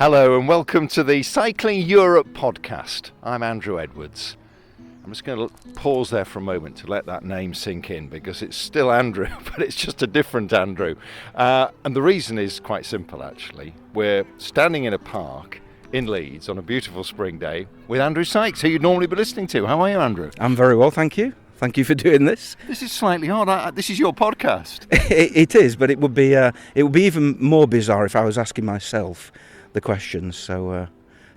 Hello and welcome to the Cycling Europe podcast. I'm Andrew Edwards. I'm just going to pause there for a moment to let that name sink in because it's still Andrew, but it's just a different Andrew. And the reason is quite simple actually. We're standing in a park in Leeds on a beautiful spring day with Andrew Sykes, who you'd normally be listening to. How are you, Andrew? I'm very well, thank you. Thank you for doing this. This is slightly odd. This is your podcast. It is, but it would be even more bizarre if I was asking myself the questions. So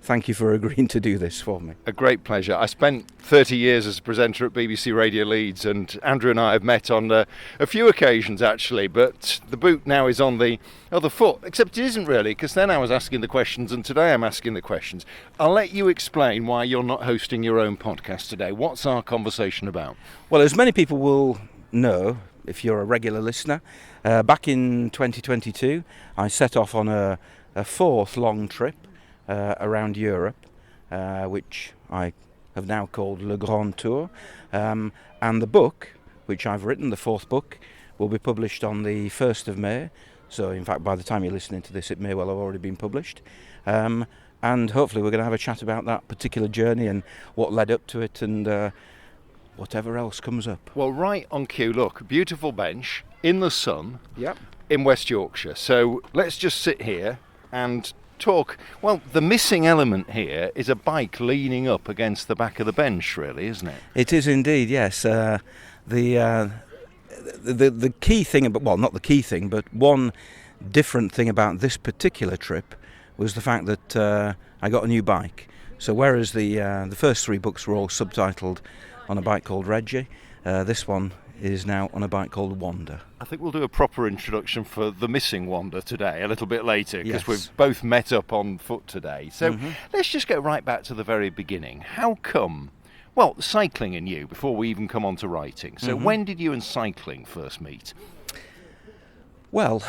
thank you for agreeing to do this for me. A great pleasure. I spent 30 years as a presenter at BBC Radio Leeds, and Andrew and I have met on a few occasions actually, but the boot now is on the other foot, except it isn't really, because then I was asking the questions and today I'm asking the questions. I'll let you explain why you're not hosting your own podcast today. What's our conversation about? Well, as many people will know, if you're a regular listener, back in 2022 I set off on a fourth long trip around Europe, which I have now called Le Grand Tour, and the book, which I've written, the fourth book, will be published on the 1st of May, so in fact by the time you're listening to this it may well have already been published, and hopefully we're going to have a chat about that particular journey and what led up to it and whatever else comes up. Well, right on cue, look, beautiful bench in the sun. Yep. In West Yorkshire, so let's just sit here and talk. Well, the missing element here is a bike leaning up against the back of the bench, really, isn't it? It is indeed, yes. The key thing, well, not the key thing, but one different thing about this particular trip was the fact that I got a new bike. So whereas the first three books were all subtitled on a bike called Reggie, this one is now on a bike called Wanda. I think we'll do a proper introduction for the missing Wanda today, a little bit later, because yes. We've both met up on foot today. So let's just go right back to the very beginning. How come, well, cycling and you, before we even come on to writing. So when did you and cycling first meet? Well,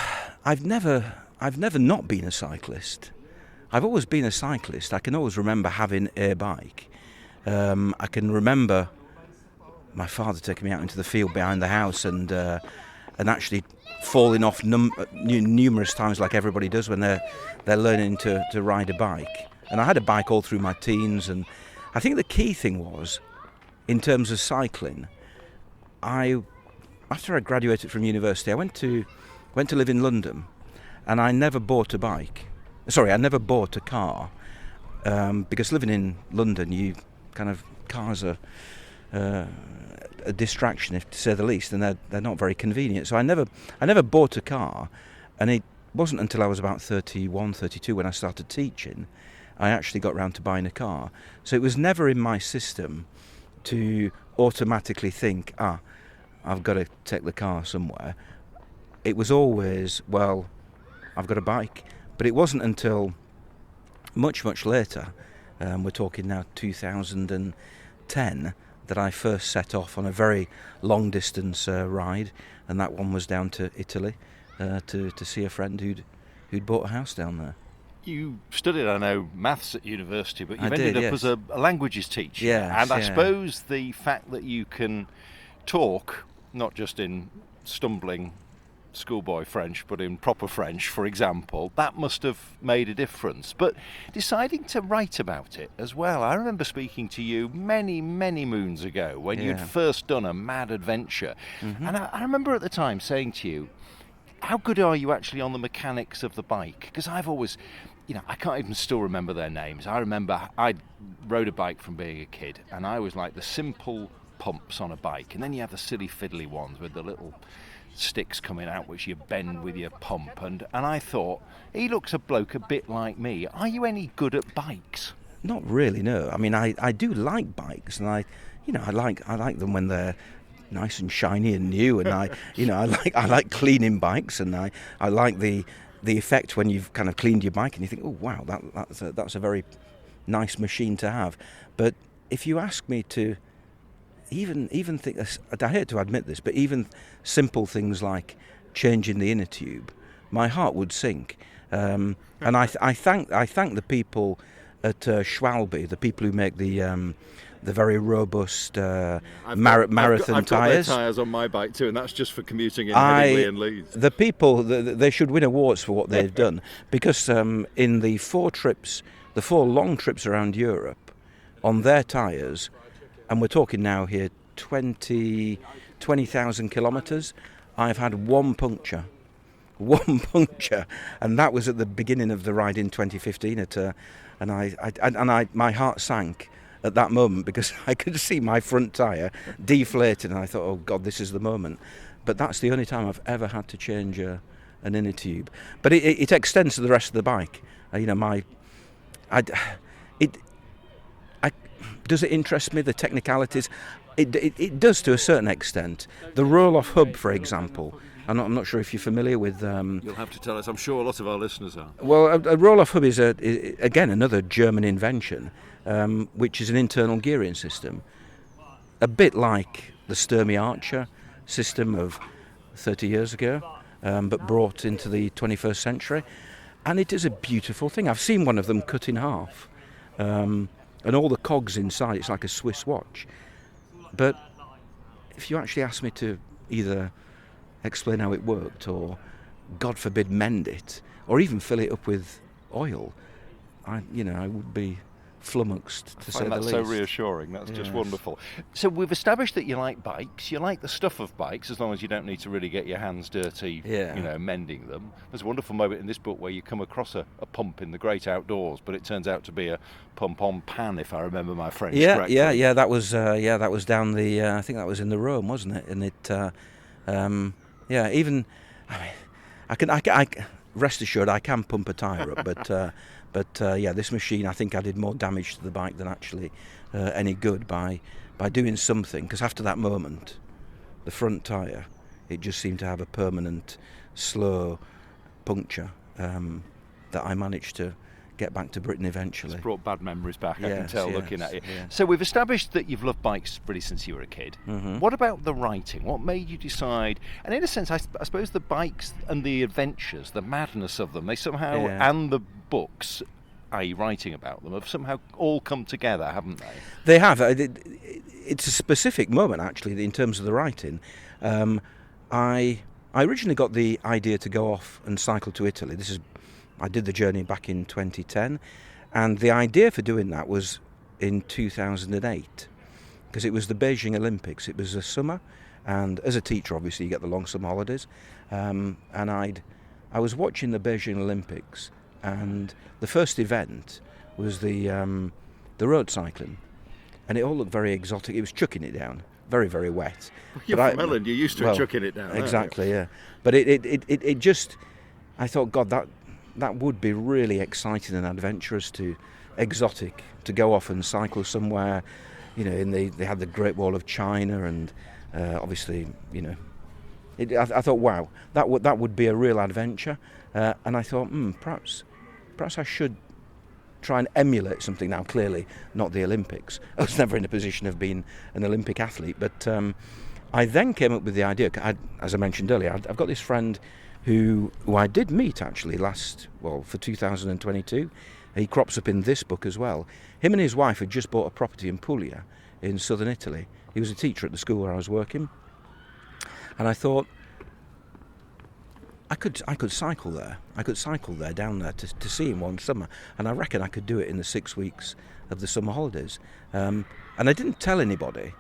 I've never not been a cyclist. I've always been a cyclist. I can always remember having a bike. I can remember my father taking me out into the field behind the house and actually falling off numerous times, like everybody does when they're learning to ride a bike. And I had a bike all through my teens, and I think the key thing was, in terms of cycling, after I graduated from university, I went to live in London, and I never bought a bike. Sorry, I never bought a car, because living in London, cars are a distraction, if to say the least, and they're not very convenient. So I never bought a car, and it wasn't until I was about 31, 32 when I started teaching I actually got round to buying a car. So it was never in my system to automatically think, I've got to take the car somewhere. It was always, well, I've got a bike. But it wasn't until much, much later, we're talking now 2010, that I first set off on a very long distance ride, and that one was down to Italy to see a friend who'd bought a house down there. You studied, I know, maths at university, but you've ended up yes. as a languages teacher. Yes, and I suppose the fact that you can talk, not just in stumbling schoolboy French, but in proper French, for example, that must have made a difference. But deciding to write about it as well, I remember speaking to you many, many moons ago when you'd first done a mad adventure. And I remember at the time saying to you, how good are you actually on the mechanics of the bike? Because I've always, I can't even still remember their names. I remember I rode a bike from being a kid, and I always liked the simple pumps on a bike, and then you have the silly fiddly ones with the little sticks coming out which you bend with your pump, and I thought, he looks a bloke a bit like me. Are you any good at bikes? Not really, no. I mean, I do like bikes, and I like them when they're nice and shiny and new, and I like cleaning bikes, and I like the effect when you've kind of cleaned your bike and you think, oh wow, that's a very nice machine to have. But if you ask me to even think, I hate to admit this, but even simple things like changing the inner tube, my heart would sink. And I thank the people at Schwalbe, the people who make the very robust I've marathon got tyres. their tyres on my bike too, and that's just for commuting in Headingley and Leeds. The people, they should win awards for what they've done, because in the 4 long trips around Europe, on their tyres, and we're talking now here 20,000 kilometres, I've had one puncture, and that was at the beginning of the ride in 2015. My heart sank at that moment, because I could see my front tyre deflated, and I thought, oh God, this is the moment. But that's the only time I've ever had to change an inner tube. But it extends to the rest of the bike. Does it interest me, the technicalities? It does to a certain extent. The roll-off hub, for example, I'm not sure if you're familiar with... You'll have to tell us. I'm sure a lot of our listeners are. Well, a roll-off hub is, again, another German invention, which is an internal gearing system. A bit like the Sturmey Archer system of 30 years ago, but brought into the 21st century. And it is a beautiful thing. I've seen one of them cut in half. And all the cogs inside, it's like a Swiss watch. But if you actually ask me to either explain how it worked, or, God forbid, mend it, or even fill it up with oil, I would be flummoxed, to say the least. That's so reassuring. That's just wonderful. So we've established that you like bikes. You like the stuff of bikes, as long as you don't need to really get your hands dirty, mending them. There's a wonderful moment in this book where you come across a pump in the great outdoors, but it turns out to be a pump on pan, if I remember my French correctly. Yeah. That was down the. I think that was in the Rhone, wasn't it? And it. I can rest assured I can pump a tyre up, but this machine, I think I did more damage to the bike than actually any good by doing something, because after that moment, the front tyre, it just seemed to have a permanent, slow puncture that I managed to get back to Britain eventually. It's brought bad memories back, I can tell looking at it. Yeah. So we've established that you've loved bikes really since you were a kid. Mm-hmm. What about the writing? What made you decide? And in a sense, I suppose the bikes and the adventures, the madness of them, they somehow, and the books, i.e. writing about them, have somehow all come together, haven't they? They have. It's a specific moment, actually, in terms of the writing. I originally got the idea to go off and cycle to Italy. I did the journey back in 2010, and the idea for doing that was in 2008, because it was the Beijing Olympics. It was a summer, and as a teacher, obviously, you get the long summer holidays. And I was watching the Beijing Olympics, and the first event was the road cycling, and it all looked very exotic. It was chucking it down, very, very wet. You're from Ireland, you're used to chucking it down. Exactly, yeah. But it just, I thought, God, that would be really exciting and adventurous, exotic, to go off and cycle somewhere. They had the Great Wall of China, and obviously, I thought, wow, that would be a real adventure. And I thought, perhaps I should try and emulate something. Now, clearly not the Olympics. I was never in a position of being an Olympic athlete, but I then came up with the idea. As I mentioned earlier, I've got this friend who I did meet actually for 2022. He crops up in this book as well. Him and his wife had just bought a property in Puglia in southern Italy. He was a teacher at the school where I was working, and I thought I could cycle there. I could cycle there, down there, to see him one summer, and I reckon I could do it in the 6 weeks of the summer holidays. And I didn't tell anybody.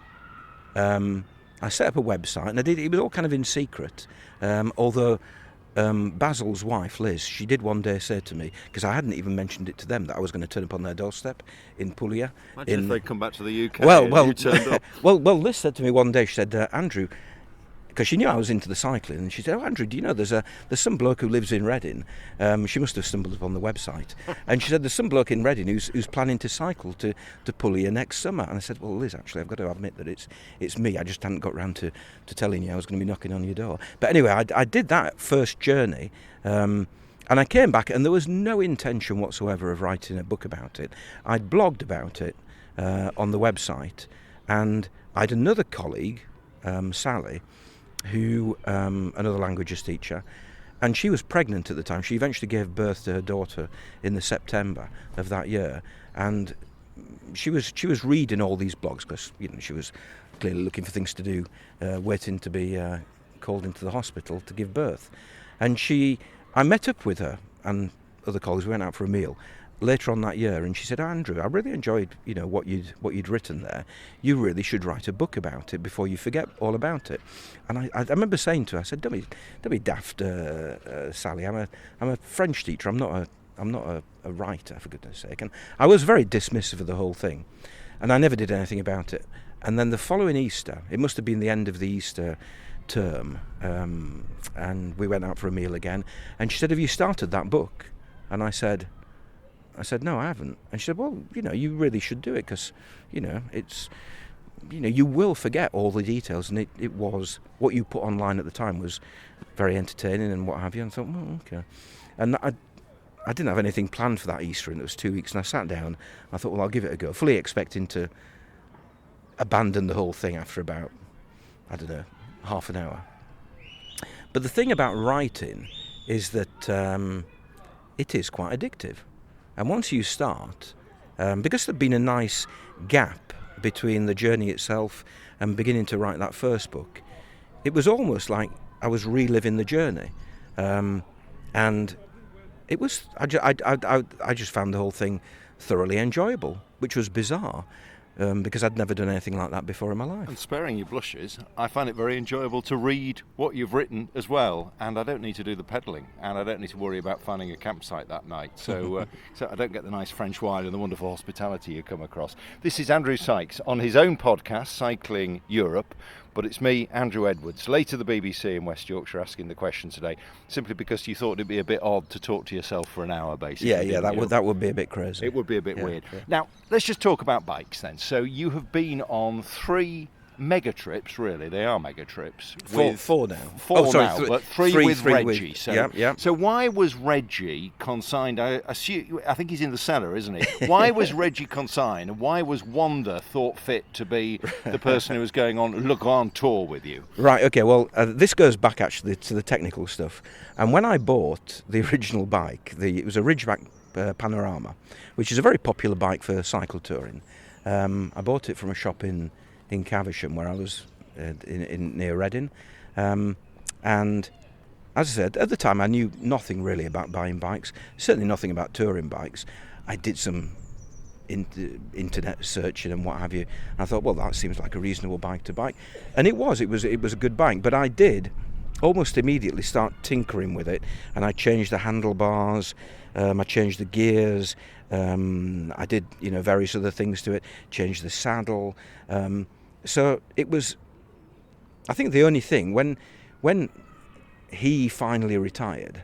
I set up a website, and it was all kind of in secret, although Basil's wife, Liz, she did one day say to me, because I hadn't even mentioned it to them, that I was going to turn up on their doorstep in Puglia. Imagine if they'd come back to the UK and you turned up. Well, Liz said to me one day, she said, Andrew, because she knew I was into the cycling, and she said, Andrew, do you know there's some bloke who lives in Reading? She must have stumbled upon the website. And she said, there's some bloke in Reading who's planning to cycle to Puglia next summer. And I said, well, Liz, actually, I've got to admit that it's me. I just hadn't got round to telling you I was going to be knocking on your door. But anyway, I did that first journey, and I came back, and there was no intention whatsoever of writing a book about it. I'd blogged about it on the website, and I had another colleague, Sally, who another languages teacher, and she was pregnant at the time. She eventually gave birth to her daughter in the September of that year, and she was reading all these blogs because she was clearly looking for things to do, waiting to be called into the hospital to give birth. And I met up with her and other colleagues. We went out for a meal later on that year, and she said, "Andrew, I really enjoyed what you'd written there. You really should write a book about it before you forget all about it." And I remember saying to her, I said, "Don't be daft, Sally. I'm a French teacher. I'm not a writer, for goodness sake." And I was very dismissive of the whole thing, and I never did anything about it. And then the following Easter, it must have been the end of the Easter term, and we went out for a meal again, and she said, "Have you started that book?" And I said, "No, I haven't." And she said, "Well, you really should do it, because it's you will forget all the details, and it was what you put online at the time was very entertaining and what have you." And I thought, well, okay. And I didn't have anything planned for that Easter, and it was 2 weeks, and I sat down and I thought, well, I'll give it a go, fully expecting to abandon the whole thing after about, I don't know, half an hour. But the thing about writing is that it is quite addictive. And once you start, because there'd been a nice gap between the journey itself and beginning to write that first book, it was almost like I was reliving the journey. And it was, I just found the whole thing thoroughly enjoyable, which was bizarre. Because I'd never done anything like that before in my life. And sparing your blushes, I find it very enjoyable to read what you've written as well, and I don't need to do the pedalling, and I don't need to worry about finding a campsite that night, so I don't get the nice French wine and the wonderful hospitality you come across. This is Andrew Sykes on his own podcast, Cycling Europe, but it's me, Andrew Edwards, late to the BBC in West Yorkshire, asking the question today, simply because you thought it'd be a bit odd to talk to yourself for an hour, basically. Yeah, that would be a bit crazy. It would be a bit weird. Yeah. Now, let's just talk about bikes then. So you have been on 3 mega trips, really. They are mega trips. Four now. But three with Reggie. So why was Reggie consigned? I think he's in the cellar, isn't he? Why was Reggie consigned? And why was Wanda thought fit to be the person who was going on Le Grand Tour with you? Right, okay, well, this goes back actually to the technical stuff. And when I bought the original bike, it was a Ridgeback Panorama, which is a very popular bike for cycle touring. I bought it from a shop in Caversham, where I was near Reading, and as I said, at the time I knew nothing really about buying bikes, certainly nothing about touring bikes. I did some internet searching and what have you, and I thought, well, that seems like a reasonable bike to buy, and it was a good bike. But I did almost immediately start tinkering with it, and I changed the handlebars, I changed the gears, I did various other things to it, changed the saddle. So it was, I think, the only thing when he finally retired.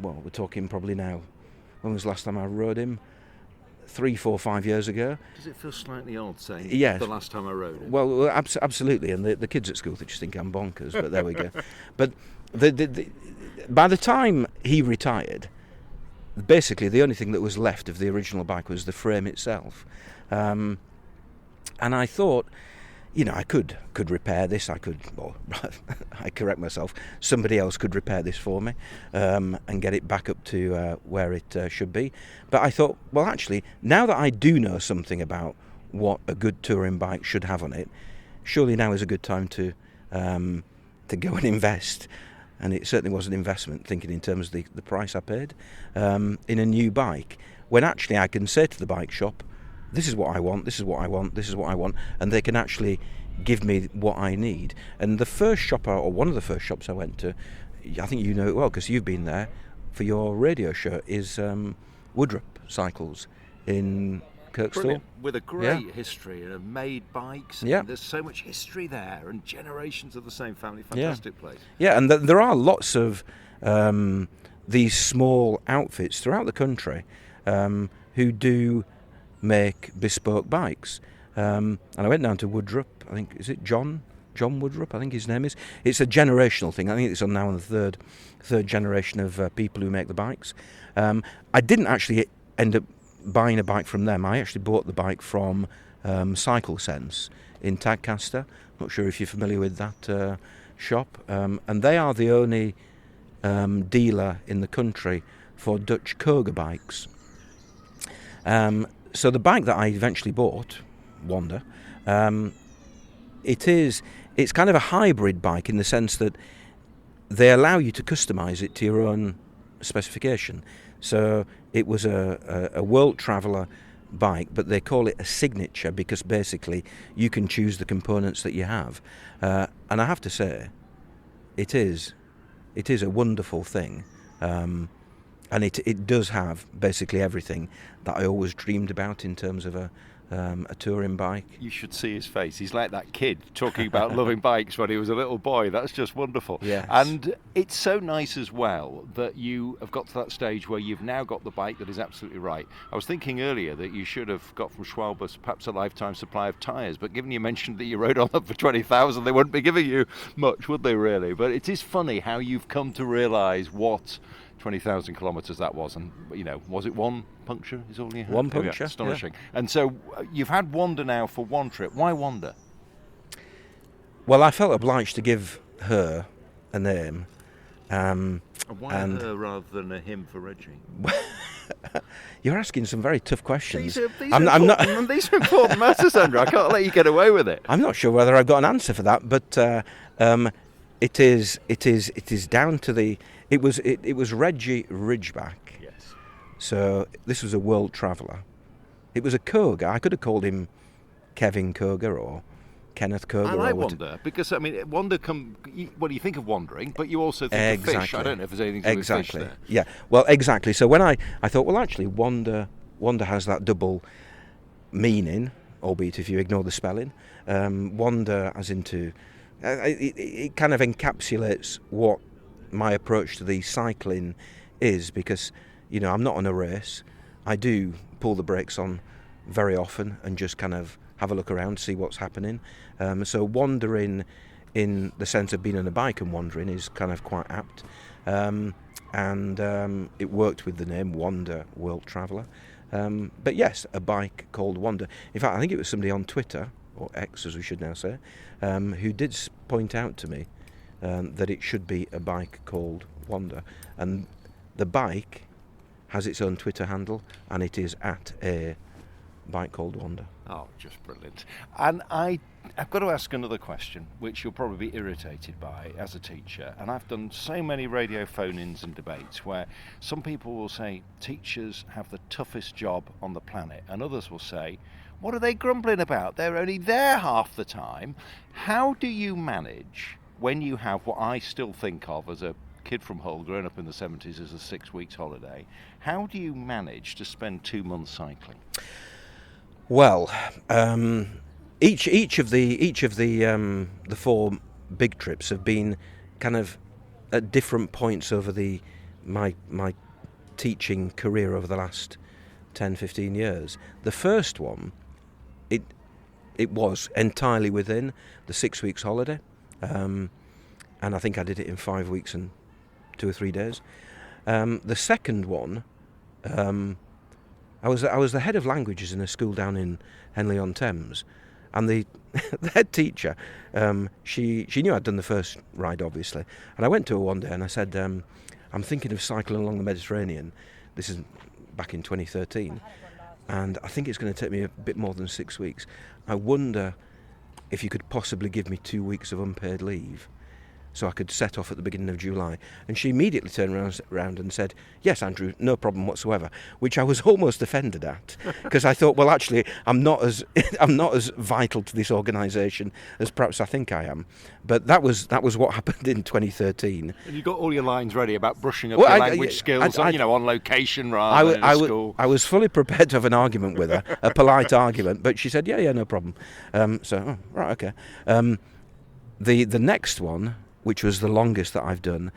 Well, we're talking probably now, when was the last time I rode him? 3, 4, 5 years ago. Does it feel slightly odd saying the last time I rode it? Well, absolutely, and the kids at school, they just think I'm bonkers, but there we go. But by the time he retired, basically the only thing that was left of the original bike was the frame itself. And I thought, I could repair this. I correct myself. Somebody else could repair this for me and get it back up to where it should be. But I thought, well, actually, now that I do know something about what a good touring bike should have on it, surely now is a good time to go and invest. And it certainly was an investment, thinking in terms of the price I paid in a new bike, when actually I can say to the bike shop, this is what I want, this is what I want, this is what I want, and they can actually give me what I need. And the first shop, or one of the first shops I went to, I think you know it well because you've been there for your radio show, is Woodrup Cycles in Kirkstall. Brilliant. With a great history and have made bikes. And there's so much history there and generations of the same family. Fantastic place. Yeah, and there are lots of these small outfits throughout the country who do make bespoke bikes. And I went down to Woodrup, I think, is it John Woodrup, I think his name is. It's a generational thing. I think it's now on the third generation of people who make the bikes. I didn't actually end up buying a bike from them. I actually bought the bike from Cycle Sense in Tadcaster. Not sure if you're familiar with that shop. And they are the only dealer in the country for Dutch Koga bikes. So the bike that I eventually bought, Wanda, it's kind of a hybrid bike in the sense that they allow you to customise it to your own specification. So it was a World Traveller bike, but they call it a signature because basically you can choose the components that you have. And I have to say, it is a wonderful thing. And it does have basically everything that I always dreamed about in terms of a touring bike. You should see his face. He's like that kid talking about loving bikes when he was a little boy. That's just wonderful. Yes. And it's so nice as well that you have got to that stage where you've now got the bike that is absolutely right. I was thinking earlier that you should have got from Schwalbe perhaps a lifetime supply of tyres, but given you mentioned that you rode on them for 20,000, they wouldn't be giving you much, would they really? But it is funny how you've come to realise what 20,000 kilometres that was, and was it one puncture is all you had? One puncture, astonishing. Yeah. And so you've had Wanda now for one trip. Why Wanda? Well, I felt obliged to give her a name. And why her rather than a him for Reggie? You're asking some very tough questions. These are important matters, Andrew. I can't let you get away with it. I'm not sure whether I've got an answer for that, but it is down to the. It was Reggie Ridgeback. Yes. So this was a World Traveller. It was a Koga. I could have called him Kevin Koga or Kenneth Koga. I like Wanda because Wanda you think of wandering, but you also think of fish. I don't know if there's anything to do with fish there. Yeah. Well, exactly. So when I thought, well, actually, Wanda has that double meaning, albeit if you ignore the spelling. Wanda as into it kind of encapsulates what my approach to the cycling is, because I'm not on a race. I do pull the brakes on very often and just kind of have a look around, see what's happening. So wandering in the sense of being on a bike and wandering is kind of quite apt. And it worked with the name Wanda World Traveller. But yes, a bike called Wanda. In fact, I think it was somebody on Twitter, or X as we should now say, who did point out to me that it should be a bike called Wanda. And the bike has its own Twitter handle, and it is at a bike called Wanda. Oh, just brilliant. And I've got to ask another question, which you'll probably be irritated by as a teacher. And I've done so many radio phone-ins and debates where some people will say teachers have the toughest job on the planet, and others will say, what are they grumbling about? They're only there half the time. How do you manage when you have what I still think of as a kid from Hull growing up in the 70s as a 6 weeks holiday? How do you manage to spend 2 months cycling? Well, each of the four big trips have been kind of at different points over my teaching career over the last 10-15 years. The first one, it was entirely within the 6 weeks holiday, and I think I did it in 5 weeks and 2 or 3 days. The second one, I was the head of languages in a school down in Henley-on-Thames, and the head teacher, she knew I'd done the first ride, obviously, and I went to her one day and I said, I'm thinking of cycling along the Mediterranean. This is back in 2013, and I think it's going to take me a bit more than 6 weeks. I wonder if you could possibly give me 2 weeks of unpaid leave so I could set off at the beginning of July. And she immediately turned around and said, yes, Andrew, no problem whatsoever, which I was almost offended at, because I thought, well, actually, I'm not as vital to this organisation as perhaps I think I am. But that was what happened in 2013. And you got all your lines ready about brushing up your language skills, on location rather than in school. I was fully prepared to have an argument with her, a polite argument, but she said, yeah, no problem. Right, okay. The next one, which was the longest that I've done,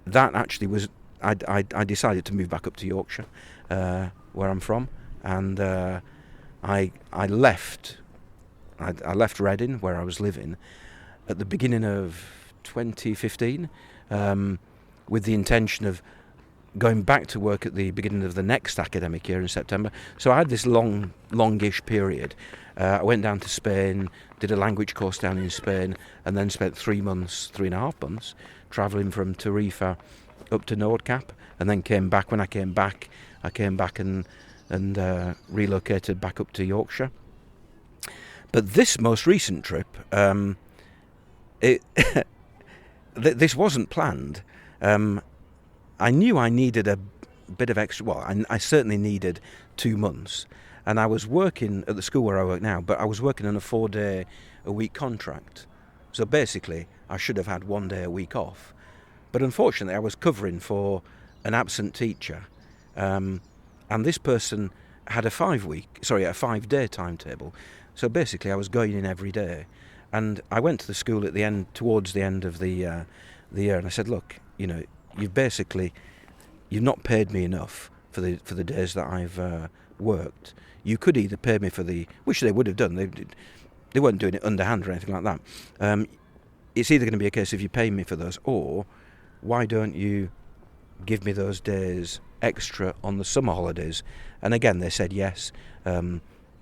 that actually was, I decided to move back up to Yorkshire, where I'm from, and I left Reading, where I was living, at the beginning of 2015, with the intention of going back to work at the beginning of the next academic year in September. So I had this longish period. I went down to Spain, did a language course down in Spain, and then spent 3.5 months, travelling from Tarifa up to Nordkap, and then came back. When I came back and and relocated back up to Yorkshire. But this most recent trip, this wasn't planned. I knew I needed a bit of extra. Well, I certainly needed 2 months, and I was working at the school where I work now. But I was working on a 4-day-a-week contract, so basically I should have had 1 day a week off. But unfortunately, I was covering for an absent teacher, and this person had a 5-day timetable. So basically, I was going in every day, and I went to the school towards the end of the year, and I said, "Look, you've not paid me enough for the days that I've worked. You could either pay me for which they would have done. They weren't doing it underhand or anything like that. It's either going to be a case of you pay me for those, or why don't you give me those days extra on the summer holidays?" And again, they said yes.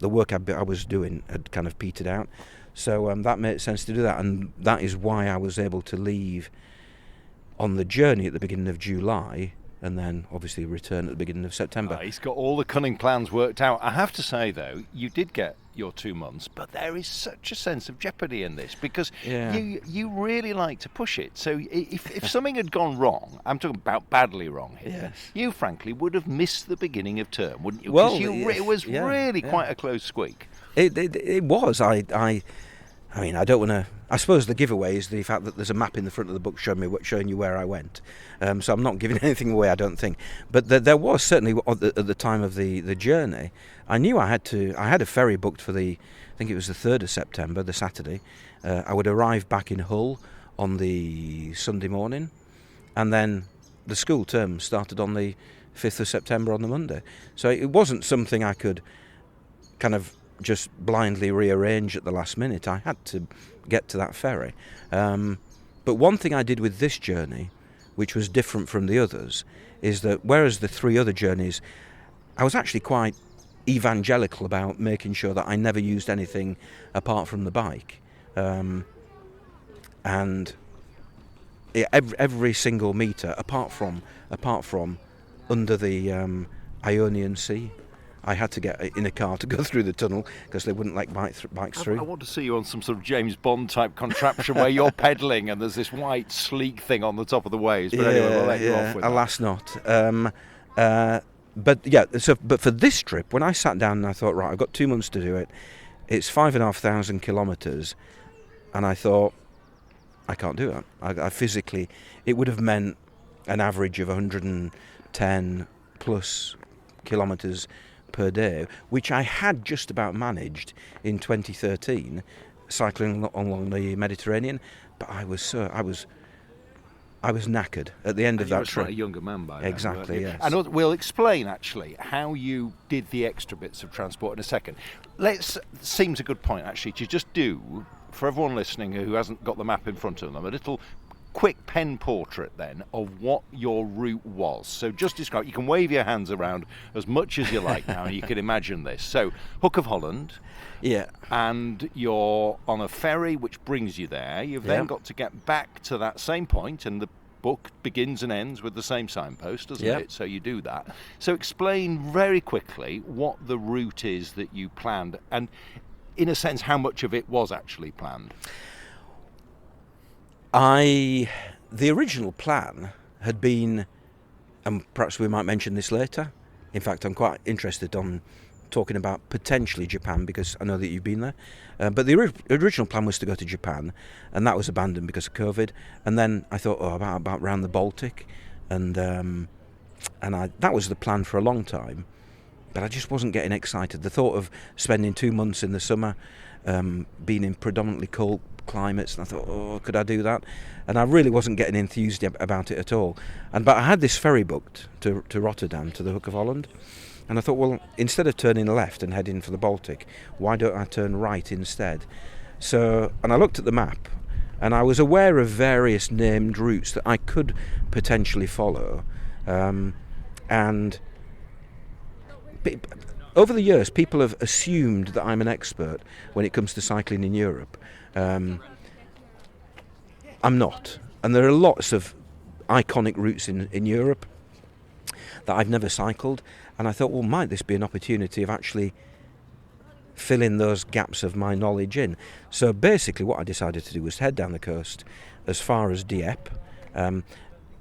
The work I was doing had kind of petered out, so that made sense to do that, and that is why I was able to leave on the journey at the beginning of July, and then obviously return at the beginning of September. He's got all the cunning plans worked out. I have to say, though, you did get your 2 months, but there is such a sense of jeopardy in this, because you really like to push it. So if something had gone wrong, I'm talking about badly wrong here, you frankly would have missed the beginning of term, wouldn't you? Well, it was really quite a close squeak. It was. I mean, I don't want to. I suppose the giveaway is the fact that there's a map in the front of the book showing you where I went. So I'm not giving anything away, I don't think. But there was certainly at the time of the journey, I knew I had a ferry booked for I think it was the 3rd of September, the Saturday. I would arrive back in Hull on the Sunday morning, and then the school term started on the 5th of September on the Monday. So it wasn't something I could kind of just blindly rearrange at the last minute. I had to get to that ferry. But one thing I did with this journey, which was different from the others, is that whereas the 3 other journeys, I was actually quite evangelical about making sure that I never used anything apart from the bike. And every single metre, apart from under the Ionian Sea, I had to get in a car to go through the tunnel because they wouldn't let bikes through. I want to see you on some sort of James Bond type contraption where you're pedalling and there's this white sleek thing on the top of the waves. But anyway, we'll let you off with alas that. not. But for this trip, when I sat down and I thought, right, I've got 2 months to do it. It's 5,500 kilometres, and I thought, I can't do it. I physically, it would have meant an average of 110 plus kilometres per day, which I had just about managed in 2013, cycling along the Mediterranean. But I was knackered at the end of that trip. A younger man by then. Exactly, yes. And we'll explain actually how you did the extra bits of transport in a second. Seems a good point actually to just do, for everyone listening who hasn't got the map in front of them, a little quick pen portrait then of what your route was. So just describe, you can wave your hands around as much as you like now and you can imagine this. So Hook of Holland, and you're on a ferry which brings you there. You've then got to get back to that same point, and the book begins and ends with the same signpost, doesn't it? So you do that. So explain very quickly what the route is that you planned, and in a sense how much of it was actually planned. The original plan had been, and perhaps we might mention this later. In fact, I'm quite interested on talking about potentially Japan because I know that you've been there. But the original plan was to go to Japan, and that was abandoned because of COVID. And then I thought, about around the Baltic, and that was the plan for a long time. But I just wasn't getting excited. The thought of spending 2 months in the summer, being in predominantly cold climates, and I thought, could I do that? And I really wasn't getting enthused about it at all. But I had this ferry booked to Rotterdam, to the Hook of Holland, and I thought, well, instead of turning left and heading for the Baltic, why don't I turn right instead? And I looked at the map, and I was aware of various named routes that I could potentially follow, and over the years, people have assumed that I'm an expert when it comes to cycling in Europe. I'm not. And there are lots of iconic routes in Europe. that I've never cycled, and I thought, well, might this be an opportunity of actually filling those gaps of my knowledge in? So basically what I decided to do was head down the coast as far as Dieppe.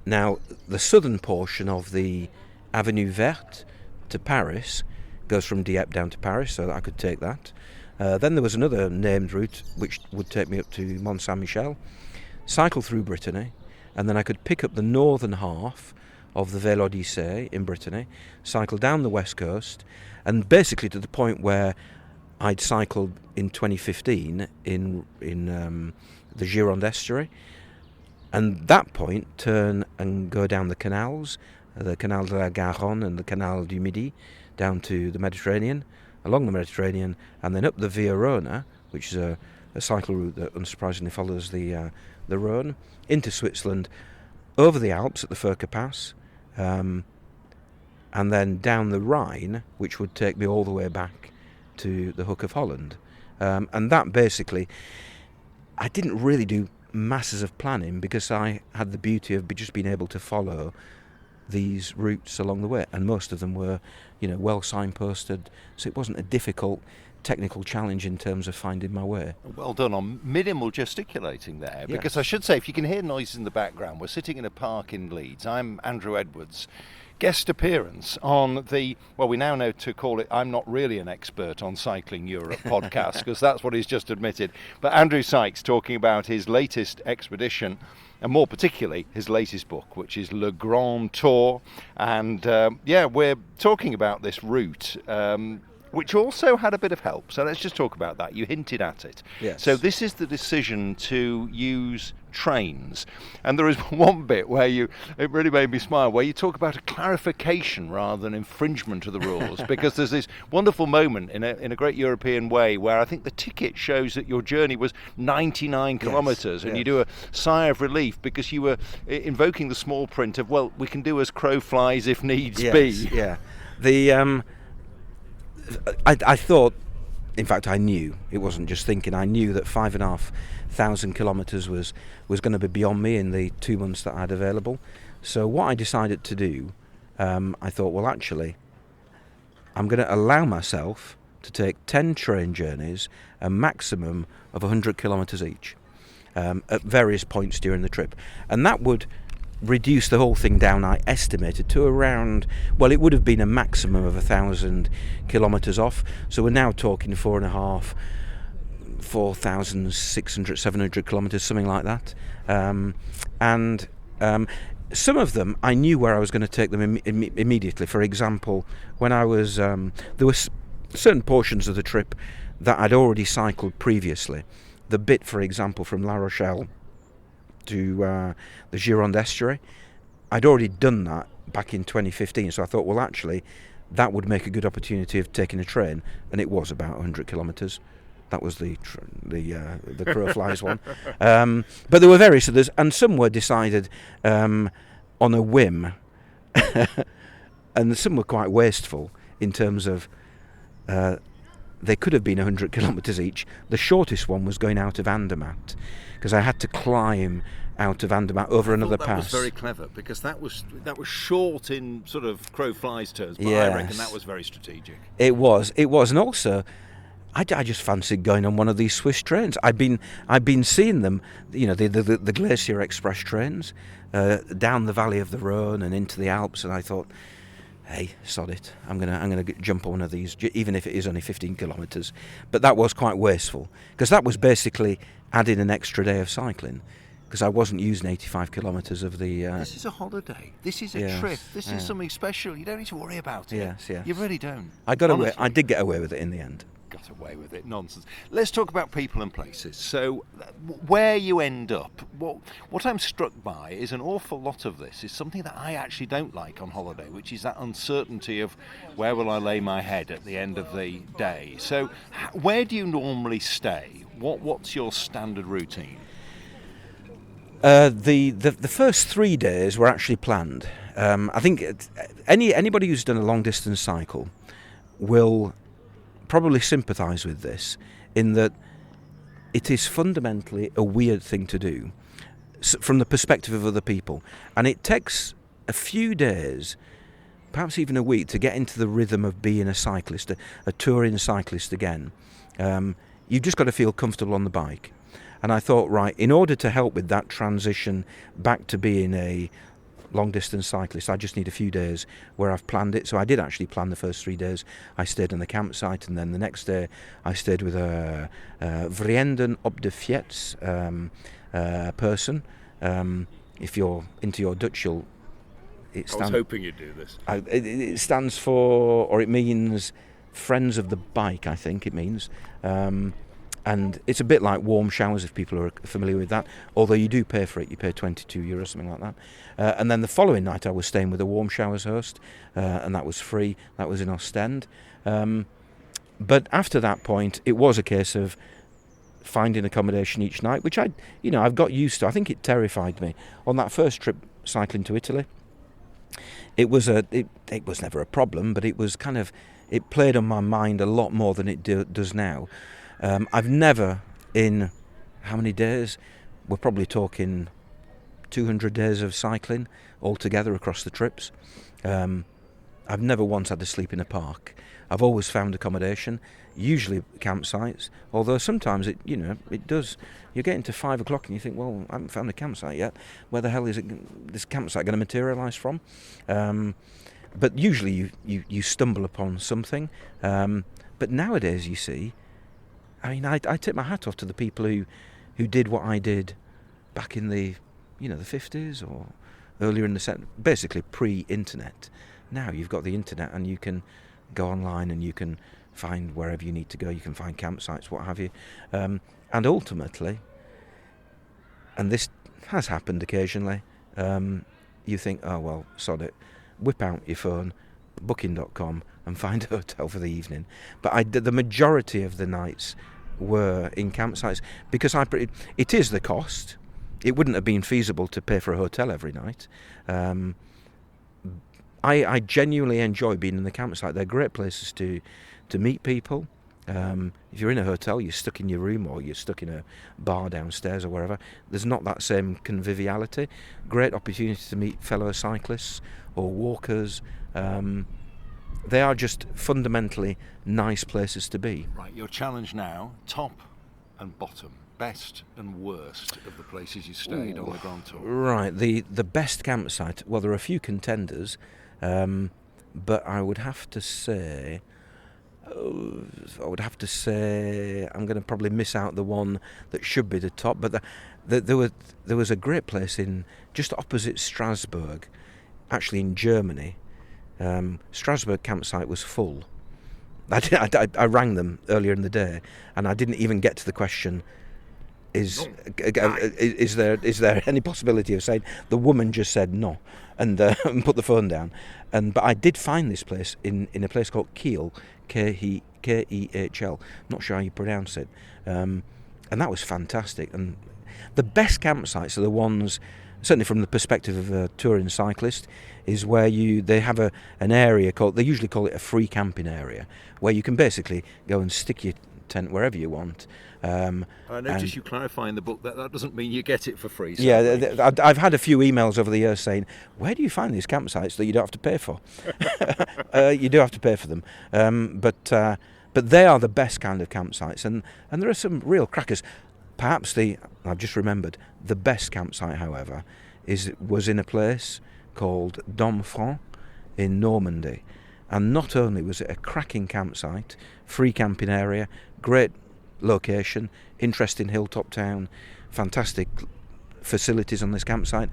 Now, the southern portion of the Avenue Verte to Paris goes from Dieppe down to Paris, so that I could take that. Then there was another named route which would take me up to Mont-Saint-Michel, cycle through Brittany, and then I could pick up the northern half of the Vélodyssée in Brittany, cycle down the west coast, and basically to the point where I'd cycled in 2015 in the Gironde estuary, and that point turn and go down the canals, the Canal de la Garonne and the Canal du Midi, down to the Mediterranean, along the Mediterranean, and then up the ViaRhôna, which is a cycle route that unsurprisingly follows the Rhone, into Switzerland, over the Alps at the Furka Pass, and then down the Rhine, which would take me all the way back to the Hook of Holland. And that basically, I didn't really do masses of planning because I had the beauty of just being able to follow these routes along the way, and most of them were, well signposted, so it wasn't a difficult technical challenge in terms of finding my way. Well done on minimal gesticulating there, because I should say, if you can hear noises in the background, we're sitting in a park in Leeds. I'm Andrew Edwards. Guest appearance on the, well, we now know to call it I'm Not Really an Expert on Cycling Europe podcast, because that's what he's just admitted. But Andrew Sykes talking about his latest expedition, and more particularly his latest book, which is Le Grand Tour. And we're talking about this route, which also had a bit of help. So let's just talk about that. You hinted at it. Yes. So this is the decision to use trains. And there is one bit where it really made me smile, where you talk about a clarification rather than infringement of the rules, because there's this wonderful moment in a great European way where I think the ticket shows that your journey was 99 kilometres, and you do a sigh of relief because you were invoking the small print of, well, we can do as crow flies if needs be. Yeah. The I thought, in fact I knew, it wasn't just thinking, I knew that 5,500 kilometres was going to be beyond me in the 2 months that I had available. So what I decided to do, I thought, well, actually, I'm going to allow myself to take 10 train journeys, a maximum of 100 kilometres each, at various points during the trip. And that would reduce the whole thing down, I estimated, to around, well, it would have been a maximum of 1,000 kilometres off. So we're now talking 4,600, 700 kilometres, something like that. And some of them, I knew where I was going to take them immediately. For example, when I was, there were certain portions of the trip that I'd already cycled previously. The bit, for example, from La Rochelle to the Gironde estuary, I'd already done that back in 2015, so I thought, well, actually, that would make a good opportunity of taking a train, and it was about 100 kilometres. That was the crow flies one. But there were various others, and some were decided on a whim, and some were quite wasteful in terms of they could have been 100 kilometres each. The shortest one was going out of Andermatt, because I had to climb out of Andermatt over another pass. That was very clever, because that was short in sort of crow flies terms, but yes. I reckon that was very strategic. It was, and also I just fancied going on one of these Swiss trains. I've been seeing them, the Glacier Express trains down the valley of the Rhone and into the Alps, and I thought, hey, sod it, I'm gonna jump on one of these, even if it is only 15 kilometres. But that was quite wasteful, because that was basically adding an extra day of cycling, because I wasn't using 85 kilometres of the... This is a holiday. This is a trip. This is something special. You don't need to worry about it. Yes. You really don't. I did get away with it in the end. Got away with it. Nonsense. Let's talk about people and places. So, where you end up, what I'm struck by is an awful lot of this is something that I actually don't like on holiday, which is that uncertainty of where will I lay my head at the end of the day. So, where do you normally stay? What's your standard routine? The first 3 days were actually planned. I think anybody who's done a long distance cycle will probably sympathise with this, in that it is fundamentally a weird thing to do from the perspective of other people, and it takes a few days perhaps even a week, to get into the rhythm of being a cyclist, a touring cyclist again. You've just got to feel comfortable on the bike. And I thought, right, in order to help with that transition back to being a long-distance cyclist, I just need a few days where I've planned it. So I did actually plan the first 3 days. I stayed in the campsite, and then the next day I stayed with a Vrienden op de Fiets person. If you're into your Dutch, I was hoping you'd do this. It stands for, or it means Friends of the Bike, I think it means. And it's a bit like warm showers, if people are familiar with that, although you do pay for it. You pay €22, something like that. And then the following night I was staying with a warm showers host, and that was free. That was in Ostend. But after that point, it was a case of finding accommodation each night, which I've got used to. I think it terrified me. On that first trip cycling to Italy, it was never a problem, but it was it played on my mind a lot more than it does now. I've never, in how many days? We're probably talking 200 days of cycling altogether across the trips. I've never once had to sleep in a park. I've always found accommodation, usually campsites, although sometimes it does. You get into 5 o'clock and you think, well, I haven't found a campsite yet. Where the hell is this campsite going to materialise from? But usually you stumble upon something. But nowadays, you see, I take my hat off to the people who did what I did back in the 50s or earlier in the basically pre-internet. Now you've got the internet and you can go online and you can find wherever you need to go. You can find campsites, what have you. And ultimately, and this has happened occasionally, you think, oh well, sod it. Whip out your phone, booking.com, and find a hotel for the evening. But the majority of the nights were in campsites because it is the cost. It wouldn't have been feasible to pay for a hotel every night. I genuinely enjoy being in the campsite. They're great places to meet people. If you're in a hotel, you're stuck in your room or you're stuck in a bar downstairs or wherever. There's not that same conviviality. Great opportunity to meet fellow cyclists or walkers. They are just fundamentally nice places to be. Right, your challenge now, top and bottom, best and worst of the places you stayed on the Grand Tour. Right, the best campsite, well, there are a few contenders, but I would have to say I'm going to probably miss out the one that should be the top, but there was a great place in just opposite Strasbourg, actually in Germany. Strasbourg campsite was full. I rang them earlier in the day, and I didn't even get to the question, is there any possibility of saying? The woman just said no, and put the phone down. But I did find this place in a place called Kiel, Kehl. Not sure how you pronounce it, and that was fantastic. And the best campsites are the ones, certainly from the perspective of a touring cyclist, is where they have an area they usually call it a free camping area, where you can basically go and stick your tent wherever you want. I noticed you clarify in the book that doesn't mean you get it for free. So yeah, I've had a few emails over the years saying, where do you find these campsites that you don't have to pay for? You do have to pay for them. But they are the best kind of campsites, and there are some real crackers. Perhaps I've just remembered, the best campsite, however, was in a place called Domfront in Normandy. And not only was it a cracking campsite, free camping area, great location, interesting hilltop town, fantastic facilities on this campsite.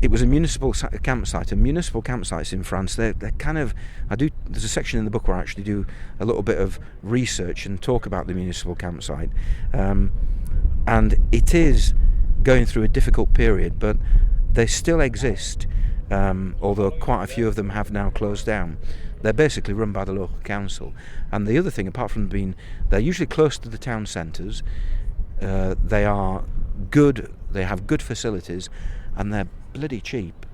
It was a municipal campsite, and municipal campsites in France, they're kind of, there's a section in the book where I actually do a little bit of research and talk about the municipal campsite, and it is going through a difficult period, but they still exist, although quite a few of them have now closed down. They're basically run by the local council, and the other thing, apart from they're usually close to the town centres, they are good, they have good facilities, and they're bloody cheap.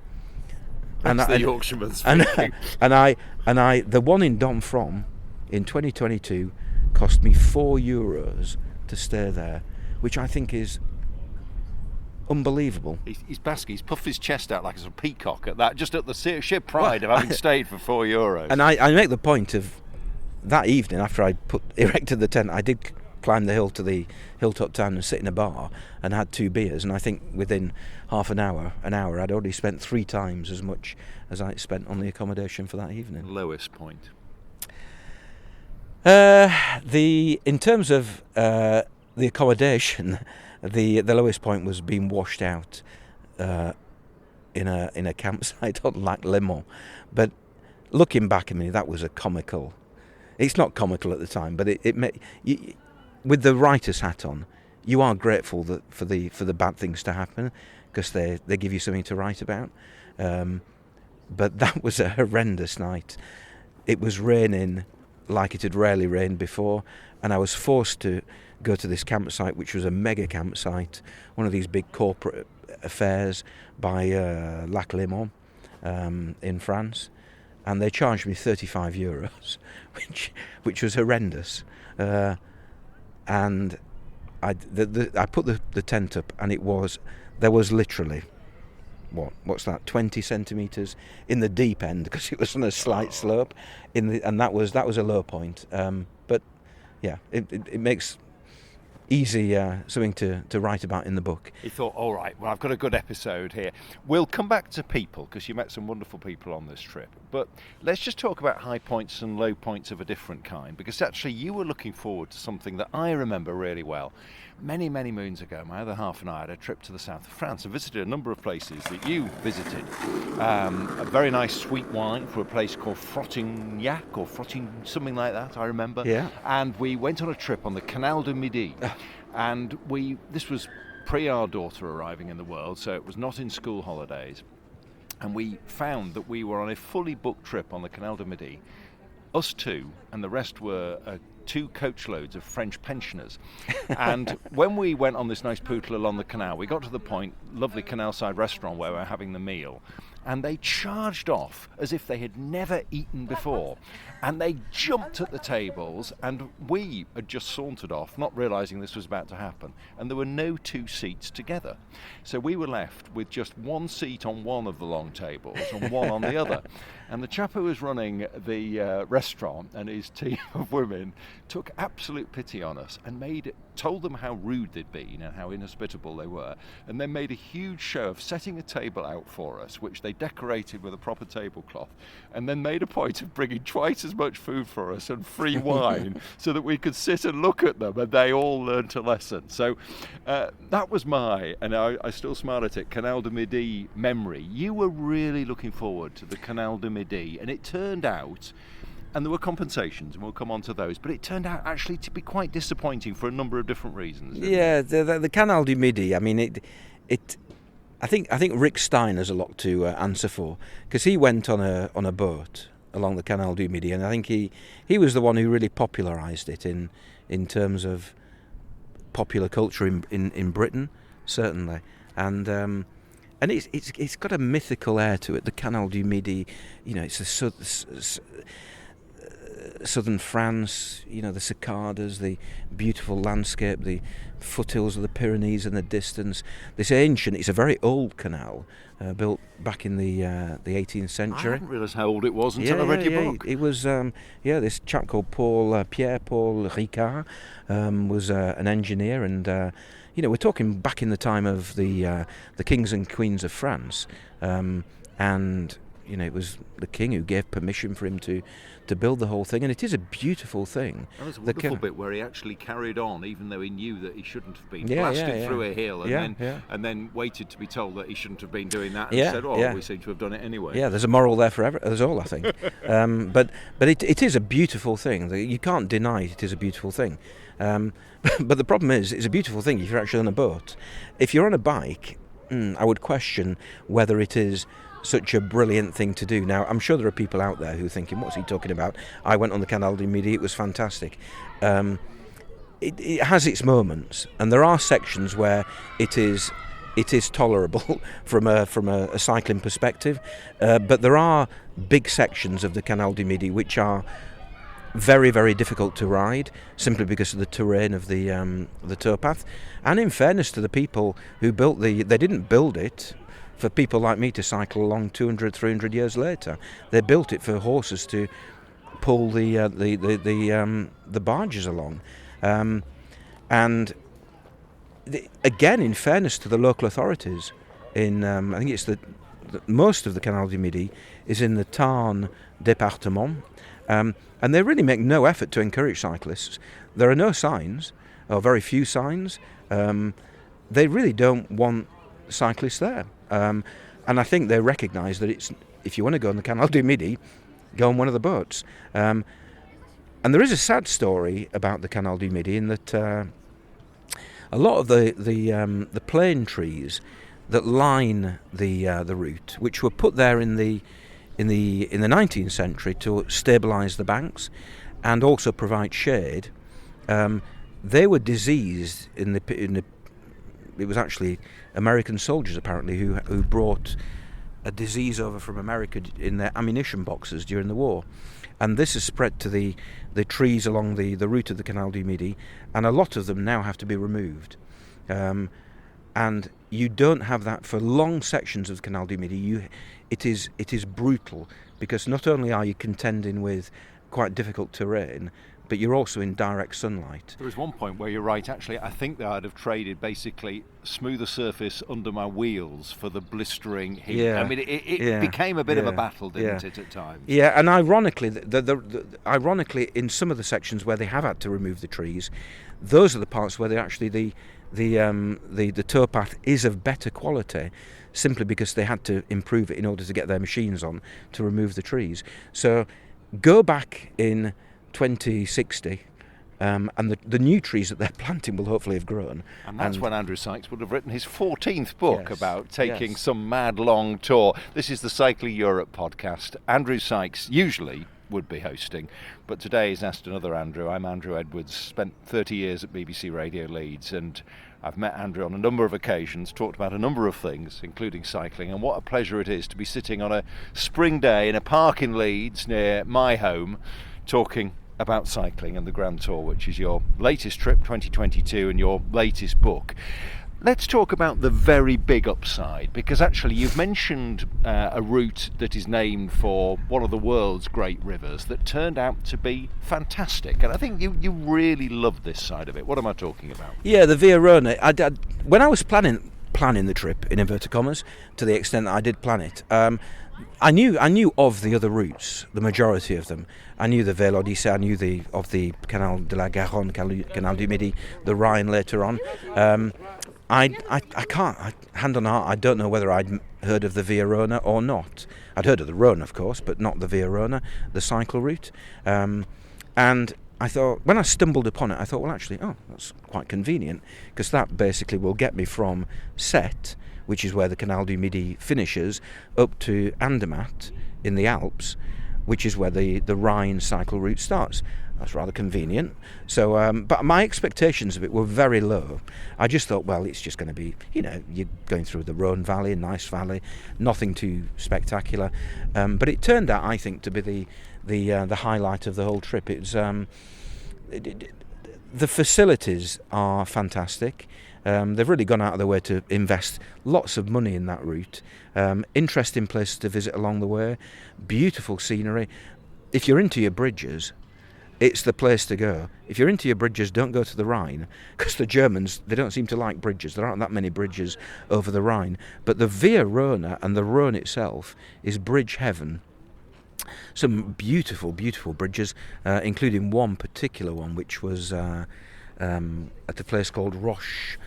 That's the Yorkshireman speaking. And the one in Domfront in 2022 cost me €4 to stay there, which I think is unbelievable. He's basking. He's puffed his chest out like a sort of peacock at that, just at the sheer pride of having stayed for €4. And I make the point of that evening, after I erected the tent, I did climb the hill to the hilltop town and sit in a bar and had 2 beers, and I think within half an hour, I'd already spent 3 times as much as I spent on the accommodation for that evening. Lowest point? In terms of the accommodation, the lowest point was being washed out in a campsite on Lac Léman. But looking back, I mean, that was a comical. It's not comical at the time, but with the writer's hat on, you are grateful for the bad things to happen, because they give you something to write about. But that was a horrendous night. It was raining like it had rarely rained before, and I was forced to go to this campsite, which was a mega campsite, one of these big corporate affairs by Lac Léman in France, and they charged me €35, which was horrendous. And I put the tent up, and there was literally what's that, 20 centimetres in the deep end, because it was on a slight slope, and that was a low point. But yeah, it makes easy something to write about in the book. He thought, all right, well, I've got a good episode here. We'll come back to people, because you met some wonderful people on this trip. But let's just talk about high points and low points of a different kind, because actually you were looking forward to something that I remember really well. Many, many moons ago, my other half and I had a trip to the south of France and visited a number of places that you visited. A very nice sweet wine from a place called Frontignac, or Frotting, something like that, I remember. Yeah. And we went on a trip on the Canal du Midi. And this was pre our daughter arriving in the world, so it was not in school holidays. And we found that we were on a fully booked trip on the Canal du Midi, us two, and the rest were 2 coachloads of French pensioners. And when we went on this nice poutle along the canal, we got to the point, lovely canal side restaurant where we were having the meal, and they charged off as if they had never eaten before, and they jumped at the tables, and we had just sauntered off, not realising this was about to happen, and there were no 2 seats together, so we were left with just 1 seat on one of the long tables and 1 on the other. And the chap who was running the restaurant and his team of women took absolute pity on us and told them how rude they'd been and how inhospitable they were, and then made a huge show of setting a table out for us, which they decorated with a proper tablecloth, and then made a point of bringing twice as much food for us and free wine so that we could sit and look at them, and they all learnt a lesson. So that was and I still smile at it, Canal du Midi memory. You were really looking forward to the Canal du Midi, and it turned out, and there were compensations, and we'll come on to those, but it turned out actually to be quite disappointing for a number of different reasons. Yeah, the Canal du Midi, I mean, I think Rick Stein has a lot to answer for, because he went on a boat along the Canal du Midi, and I think he was the one who really popularised it in terms of popular culture in Britain, certainly, and it's got a mythical air to it. The Canal du Midi, you know, it's southern France, you know, the cicadas, the beautiful landscape, the foothills of the Pyrenees in the distance. It's a very old canal, built back in the 18th century. I didn't realise how old it was until I read your book. It was, this chap called Pierre-Paul Ricard was an engineer, and we're talking back in the time of the kings and queens of France, and it was the king who gave permission for him to build the whole thing, and it is a beautiful thing. That was a wonderful bit where he actually carried on, even though he knew that he shouldn't have been. Blasted through a hill, and then waited to be told that he shouldn't have been doing that, and said, we seem to have done it anyway. Yeah, there's a moral there forever. There's all, I think. But it is a beautiful thing. You can't deny it is a beautiful thing. But the problem is, it's a beautiful thing if you're actually on a boat. If you're on a bike, I would question whether it is such a brilliant thing to do. Now, I'm sure there are people out there who are thinking, what's he talking about? I went on the Canal du Midi, it was fantastic. It has its moments, and there are sections where it is tolerable from a cycling perspective, but there are big sections of the Canal du Midi which are very, very difficult to ride, simply because of the terrain of the towpath. And in fairness to the people who built they didn't build it for people like me to cycle along 200, 300 years later. They built it for horses to pull the barges along. Again, in fairness to the local authorities, I think it's most of the Canal du Midi is in the Tarn département, and they really make no effort to encourage cyclists. There are no signs, or very few signs. They really don't want cyclists there, and I think they recognise that if you want to go on the Canal du Midi, go on one of the boats. And there is a sad story about the Canal du Midi in that a lot of the plane trees that line the route, which were put there in the 19th century to stabilise the banks and also provide shade, they were diseased it was actually American soldiers apparently who brought a disease over from America in their ammunition boxes during the war, and this has spread to the trees along the route of the Canal du Midi, and a lot of them now have to be removed. And you don't have that for long sections of the Canal du Midi. It is brutal, because not only are you contending with quite difficult terrain, but you're also in direct sunlight. There is one point where you're right, actually. I think that I'd have traded basically smoother surface under my wheels for the blistering heat. Yeah. I mean, it became a bit of a battle, didn't it, at times? Yeah, and ironically, ironically, in some of the sections where they have had to remove the trees, those are the parts where the towpath is of better quality, simply because they had to improve it in order to get their machines on to remove the trees. So go back in 2060, and the new trees that they're planting will hopefully have grown. And that's when Andrew Sykes would have written his 14th book about taking Yes. some mad long tour. This is the Cycling Europe podcast. Andrew Sykes usually would be hosting, but today he's asked another Andrew. I'm Andrew Edwards, spent 30 years at BBC Radio Leeds, and I've met Andrew on a number of occasions, talked about a number of things, including cycling, and what a pleasure it is to be sitting on a spring day in a park in Leeds near my home, talking about cycling and the Grand Tour, which is your latest trip, 2022, and your latest book. Let's talk about the very big upside, because actually you've mentioned a route that is named for one of the world's great rivers that turned out to be fantastic, and I think you really loved this side of it. What am I talking about? Yeah, the ViaRhôna. When I was planning the trip, in inverted commas, to the extent that I did plan it, I knew of the other routes, the majority of them. I knew the Vélodyssée, I knew of the Canal de la Garonne, Canal du Midi, the Rhine later on. I can't, hand on heart, I don't know whether I'd heard of the ViaRhôna or not. I'd heard of the Rhône, of course, but not the ViaRhôna, the cycle route. And I thought, when I stumbled upon it, I thought, well, actually, that's quite convenient, because that basically will get me from Sète, which is where the Canal du Midi finishes, up to Andermatt in the Alps, which is where the Rhine cycle route starts. That's rather convenient. So, but my expectations of it were very low. I just thought, well, it's just going to be, you're going through the Rhône Valley, a nice valley, nothing too spectacular. But it turned out, I think, to be the highlight of the whole trip. It's the facilities are fantastic. They've really gone out of their way to invest lots of money in that route. Interesting places to visit along the way. Beautiful scenery. If you're into your bridges, it's the place to go. If you're into your bridges, don't go to the Rhine, because the Germans, they don't seem to like bridges. There aren't that many bridges over the Rhine. But the ViaRhôna and the Rhône itself is bridge heaven. Some beautiful, beautiful bridges, including one particular one, which was at a place called Roche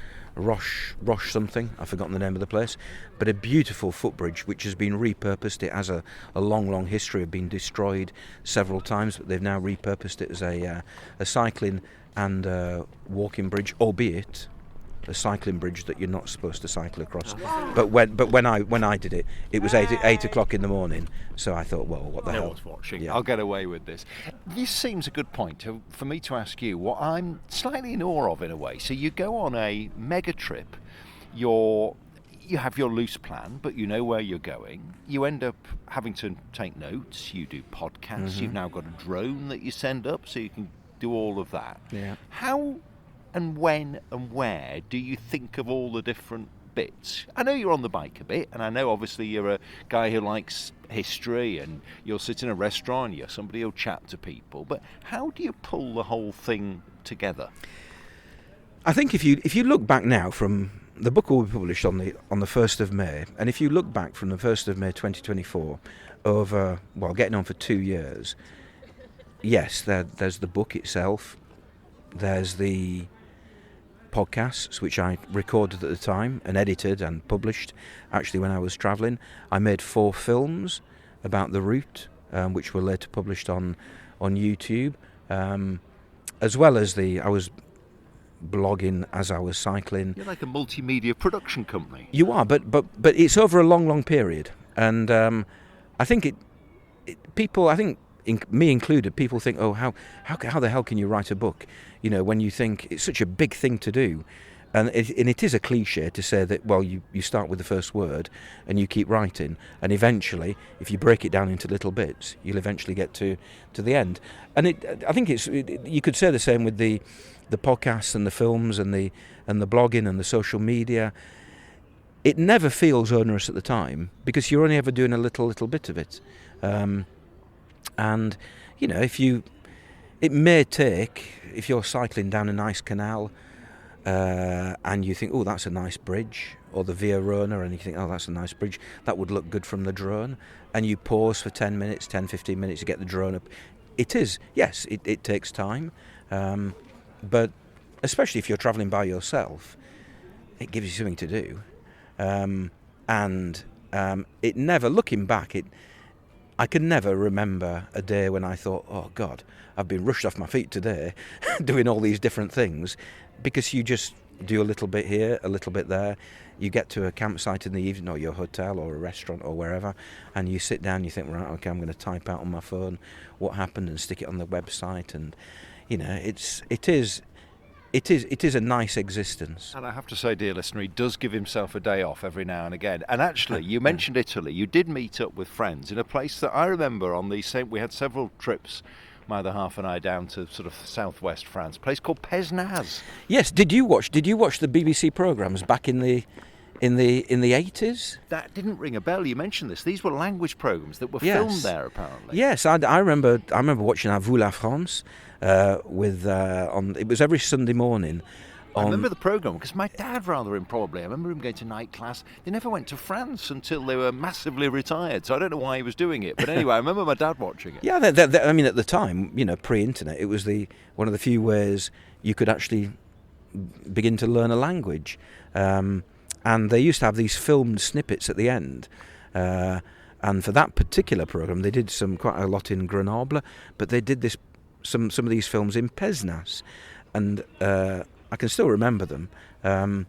something, I've forgotten the name of the place, but a beautiful footbridge which has been repurposed. It has a long history of being destroyed several times, but they've now repurposed it as a cycling and walking bridge, albeit a cycling bridge that you're not supposed to cycle across. But when I did it, it was 8 o'clock in the morning, so I thought, well, what the hell? No one's watching. Yeah. I'll get away with this. This seems a good point for me to ask you what I'm slightly in awe of, in a way. So you go on a mega trip, you're you have your loose plan, but you know where you're going. You end up having to take notes. You do podcasts. You've now got a drone that you send up, so you can do all of that. Yeah. How and when and where do you think of all the different bits? I know you're on the bike a bit, and I know obviously you're a guy who likes history, and you'll sit in a restaurant, you're somebody who'll chat to people, but how do you pull the whole thing together? I think if you look back now, from the book will be published on the 1st of May, and if you look back from the 1st of May 2024 over, well, getting on for 2 years, yes, there's the book itself, there's the podcasts, which I recorded at the time and edited and published actually when I was travelling. I made 4 films about the route, which were later published on YouTube, as well as I was blogging as I was cycling. You're like a multimedia production company. You are, but it's over a long period, and I think people, I think me included, people think, oh, how the hell can you write a book? You know, when you think it's such a big thing to do, and it is a cliche to say that, well, you start with the first word and you keep writing, and eventually, if you break it down into little bits, you'll eventually get to the end. And I think you could say the same with the podcasts and the films and the blogging and the social media. It never feels onerous at the time because you're only ever doing a little bit of it. And you know, it may take, if you're cycling down a nice canal and you think, oh, that's a nice bridge, or the ViaRhôna, and you think, oh, that's a nice bridge, that would look good from the drone, and you pause for 10 minutes, 10-15 minutes to get the drone up. It takes time, but especially if you're travelling by yourself, it gives you something to do. And it never, looking back, I can never remember a day when I thought, oh God, I've been rushed off my feet today doing all these different things, because you just do a little bit here, a little bit there. You get to a campsite in the evening, or your hotel or a restaurant or wherever, and you sit down, you think, right, okay, I'm going to type out on my phone what happened and stick it on the website. And you know, it is a nice existence. And I have to say, dear listener, he does give himself a day off every now and again. And actually, you mentioned Italy. You did meet up with friends in a place that I remember on the same. We had several trips, my other half and I, down to sort of southwest France, a place called Pesnaz. Yes. Did you watch the BBC programmes back in the 80s? That didn't ring a bell. You mentioned this. These were language programmes that were filmed there, apparently. Yes, I remember watching À vous la France. It was every Sunday morning. I remember the programme because my dad, rather improbably, I remember him going to night class. They never went to France until they were massively retired, so I don't know why he was doing it. But anyway, I remember my dad watching it. Yeah, I mean, at the time, you know, pre-internet, it was one of the few ways you could actually begin to learn a language. And they used to have these filmed snippets at the end. And for that particular programme, they did quite a lot in Grenoble, but they did some of these films in Pesnaz, and I can still remember them. And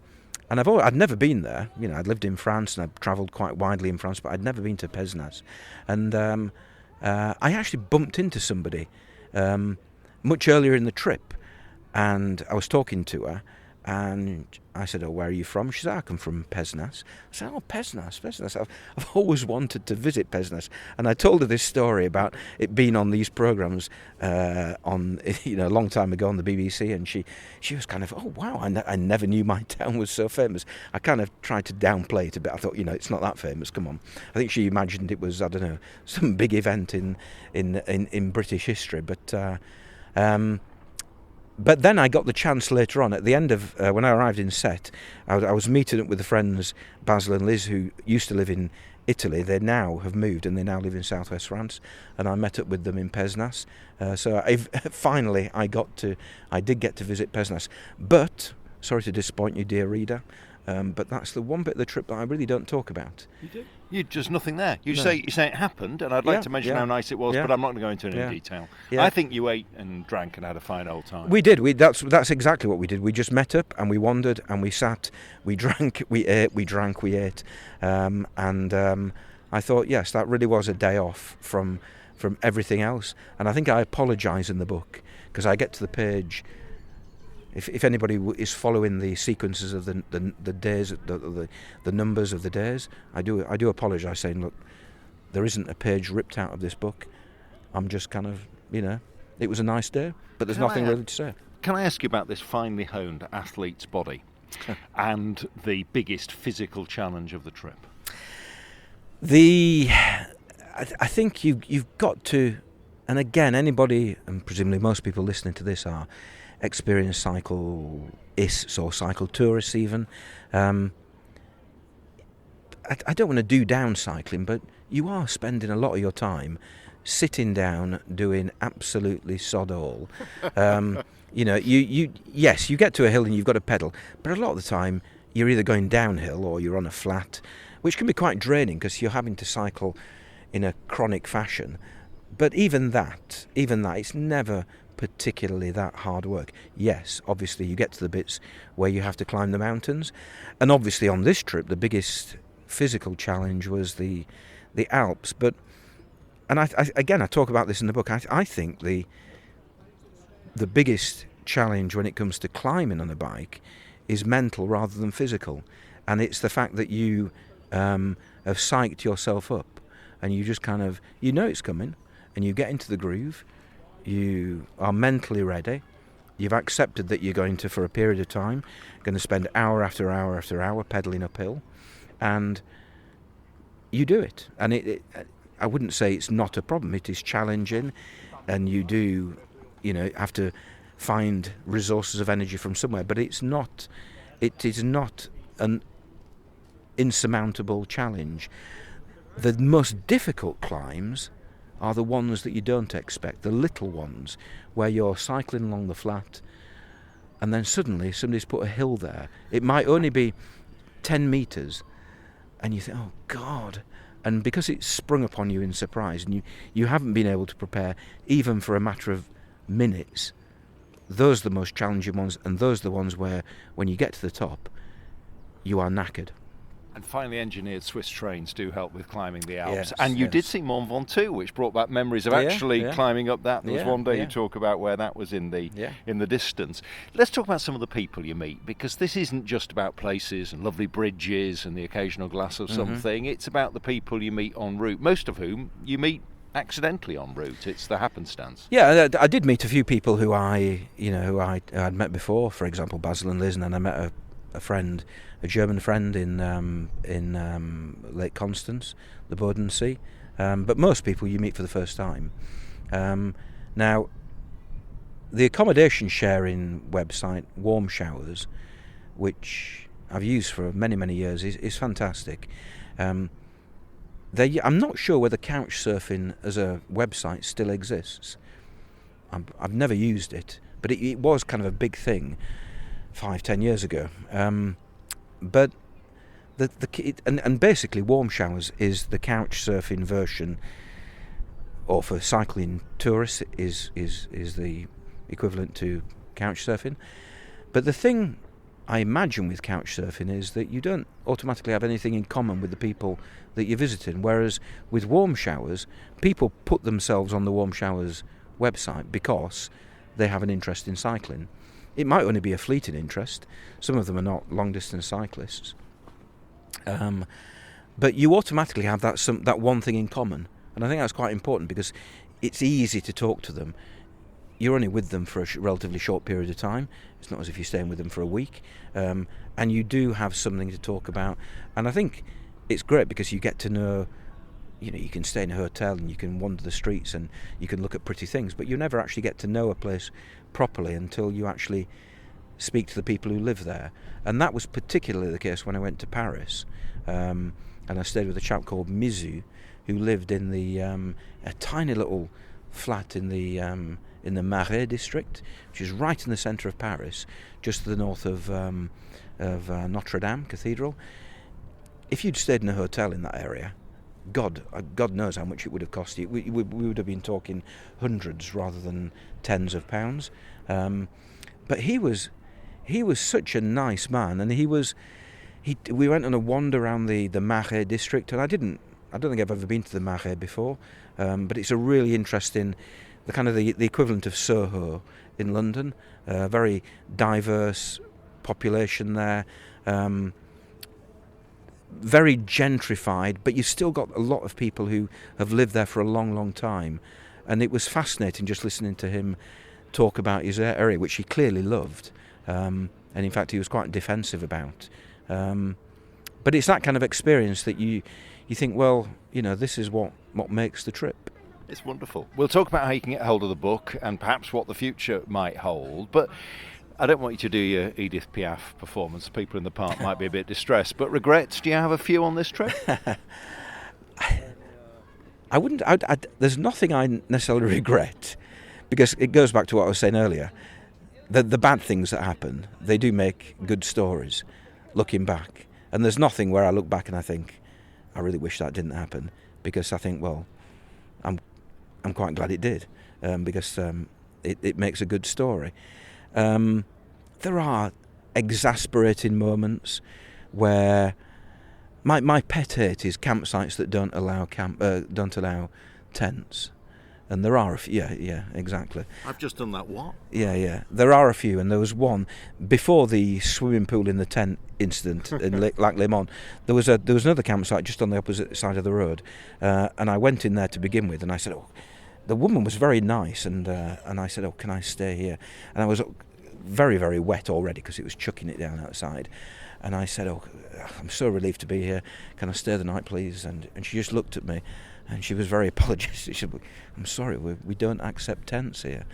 I'd never been there. You know, I'd lived in France and I'd travelled quite widely in France, but I'd never been to Pesnaz. And I actually bumped into somebody much earlier in the trip, and I was talking to her, and I said, oh, where are you from? She said, I come from Pesnaz. I said, oh, Pesnaz. I've always wanted to visit Pesnaz. And I told her this story about it being on these programmes a long time ago on the BBC. And she was kind of, oh, wow, I never knew my town was so famous. I kind of tried to downplay it a bit. I thought, you know, it's not that famous, come on. I think she imagined it was, I don't know, some big event in British history. But then I got the chance later on, at the end of, when I arrived in Sète, I was meeting up with the friends Basil and Liz, who used to live in Italy. They now have moved and they now live in southwest France, and I met up with them in Pesnaz. So finally I did get to visit Pesnaz. But, sorry to disappoint you, dear reader, but that's the one bit of the trip that I really don't talk about. You do? You're just nothing there. You say it happened, and I'd like to mention how nice it was, but I'm not going to go into any detail. Yeah. I think you ate and drank and had a fine old time. We did. That's exactly what we did. We just met up and we wandered and we sat, we drank, we ate, we drank, we ate, and I thought, yes, that really was a day off from everything else. And I think I apologise in the book because I get to the page if anybody is following the sequences of the days, the numbers of the days, I do apologise, saying, look, there isn't a page ripped out of this book. I'm just kind of, it was a nice day, but there's nothing really to say. Can I ask you about this finely honed athlete's body and the biggest physical challenge of the trip? I think you've got to, and again, anybody, and presumably most people listening to this are experienced cyclists or cycle tourists even. I don't want to do down cycling, but you are spending a lot of your time sitting down doing absolutely sod all. Yes, you get to a hill and you've got to pedal, but a lot of the time you're either going downhill or you're on a flat, which can be quite draining because you're having to cycle in a chronic fashion. But even that, it's never particularly that hard work. Yes, obviously you get to the bits where you have to climb the mountains, and obviously on this trip the biggest physical challenge was the Alps. And I talk about this in the book. I think the biggest challenge when it comes to climbing on a bike is mental rather than physical, and it's the fact that you have psyched yourself up, and you just kind of it's coming, and you get into the groove. You are mentally ready. You've accepted that you're going to, for a period of time, going to spend hour after hour after hour pedalling uphill, and you do it. And I wouldn't say it's not a problem. It is challenging, and you do, have to find resources of energy from somewhere. But it is not an insurmountable challenge. The most difficult climbs are the ones that you don't expect, the little ones, where you're cycling along the flat and then suddenly somebody's put a hill there. It might only be 10 metres and you think, oh God, and because it's sprung upon you in surprise and you haven't been able to prepare even for a matter of minutes, those are the most challenging ones, and those are the ones where when you get to the top you are knackered. And finely engineered Swiss trains do help with climbing the Alps. And you did see Mont Ventoux, which brought back memories of climbing up that. There was one day you talk about where that was in the distance. Let's talk about some of the people you meet, because this isn't just about places and lovely bridges and the occasional glass of something. It's about the people you meet en route, most of whom you meet accidentally en route. It's the happenstance. Yeah, I did meet a few people who I'd met before. For example, Basil and Liz, and then I met a German friend in Lake Constance, the Bodensee. But most people you meet for the first time. Now, the accommodation sharing website, Warm Showers, which I've used for many, many years, is fantastic. I'm not sure whether Couchsurfing as a website still exists. I've never used it, but it was kind of a big thing 5-10 years ago. But and basically Warm Showers is the couch surfing version, or for cycling tourists is the equivalent to couch surfing. But the thing I imagine with couch surfing is that you don't automatically have anything in common with the people that you're visiting, whereas with Warm Showers, people put themselves on the Warm Showers website because they have an interest in cycling. It might only be a fleeting interest. Some of them are not long-distance cyclists. But you automatically have that one thing in common. And I think that's quite important because it's easy to talk to them. You're only with them for a relatively short period of time. It's not as if you're staying with them for a week. And you do have something to talk about. And I think it's great because you get to know, you can stay in a hotel and you can wander the streets and you can look at pretty things, but you never actually get to know a place properly until you actually speak to the people who live there. And that was particularly the case when I went to Paris, and I stayed with a chap called Mizu, who lived in a tiny little flat in the Marais district, which is right in the centre of Paris, just to the north of Notre Dame Cathedral. If you'd stayed in a hotel in that area, God knows how much it would have cost you. We would have been talking hundreds rather than tens of pounds. But he was such a nice man, and we went on a wander around the Marais district, and I don't think I've ever been to the Marais before, but it's a really interesting. the equivalent of Soho in London. Very diverse population there. Very gentrified, but you've still got a lot of people who have lived there for a long, long time. And it was fascinating just listening to him talk about his area, which he clearly loved. And in fact, he was quite defensive about. But it's that kind of experience that you think, well, this is what makes the trip. It's wonderful. We'll talk about how you can get hold of the book and perhaps what the future might hold. But I don't want you to do your Edith Piaf performance. People in the park might be a bit distressed. But regrets, do you have a few on this trip? I wouldn't. There's nothing I necessarily regret, because it goes back to what I was saying earlier. The bad things that happen, they do make good stories, looking back. And there's nothing where I look back and I think, I really wish that didn't happen, because I think, well, I'm quite glad it did, because it makes a good story. There are exasperating moments where my pet hate is campsites that don't allow tents, and there are a few. Yeah, exactly. I've just done that. What? Yeah. There are a few, and there was one before the swimming pool in the tent incident in Lac Léman. There was another campsite just on the opposite side of the road, and I went in there to begin with, and I said, "Oh." The woman was very nice, and I said, "Oh, can I stay here?" And I was very, very wet already because it was chucking it down outside. And I said, "Oh, I'm so relieved to be here. Can I stay the night, please?" And she just looked at me, and she was very apologetic. She said, "I'm sorry, we don't accept tents here."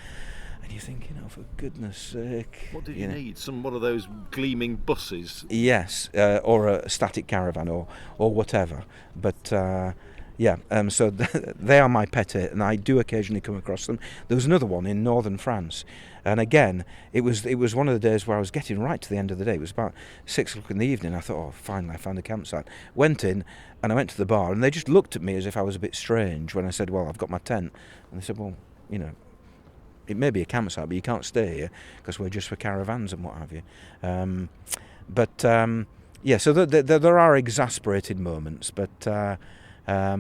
And you think, for goodness sake. What did you need? One of those gleaming buses? Yes, or a static caravan or whatever. But so they are my pet hate, and I do occasionally come across them. There was another one in northern France, and again, it was one of the days where I was getting right to the end of the day. It was about 6 o'clock in the evening. I thought, oh, finally, I found a campsite. Went in, and I went to the bar, and they just looked at me as if I was a bit strange when I said, well, I've got my tent. And they said, well, it may be a campsite, but you can't stay here because we're just for caravans and what have you. So there are exasperated moments, but I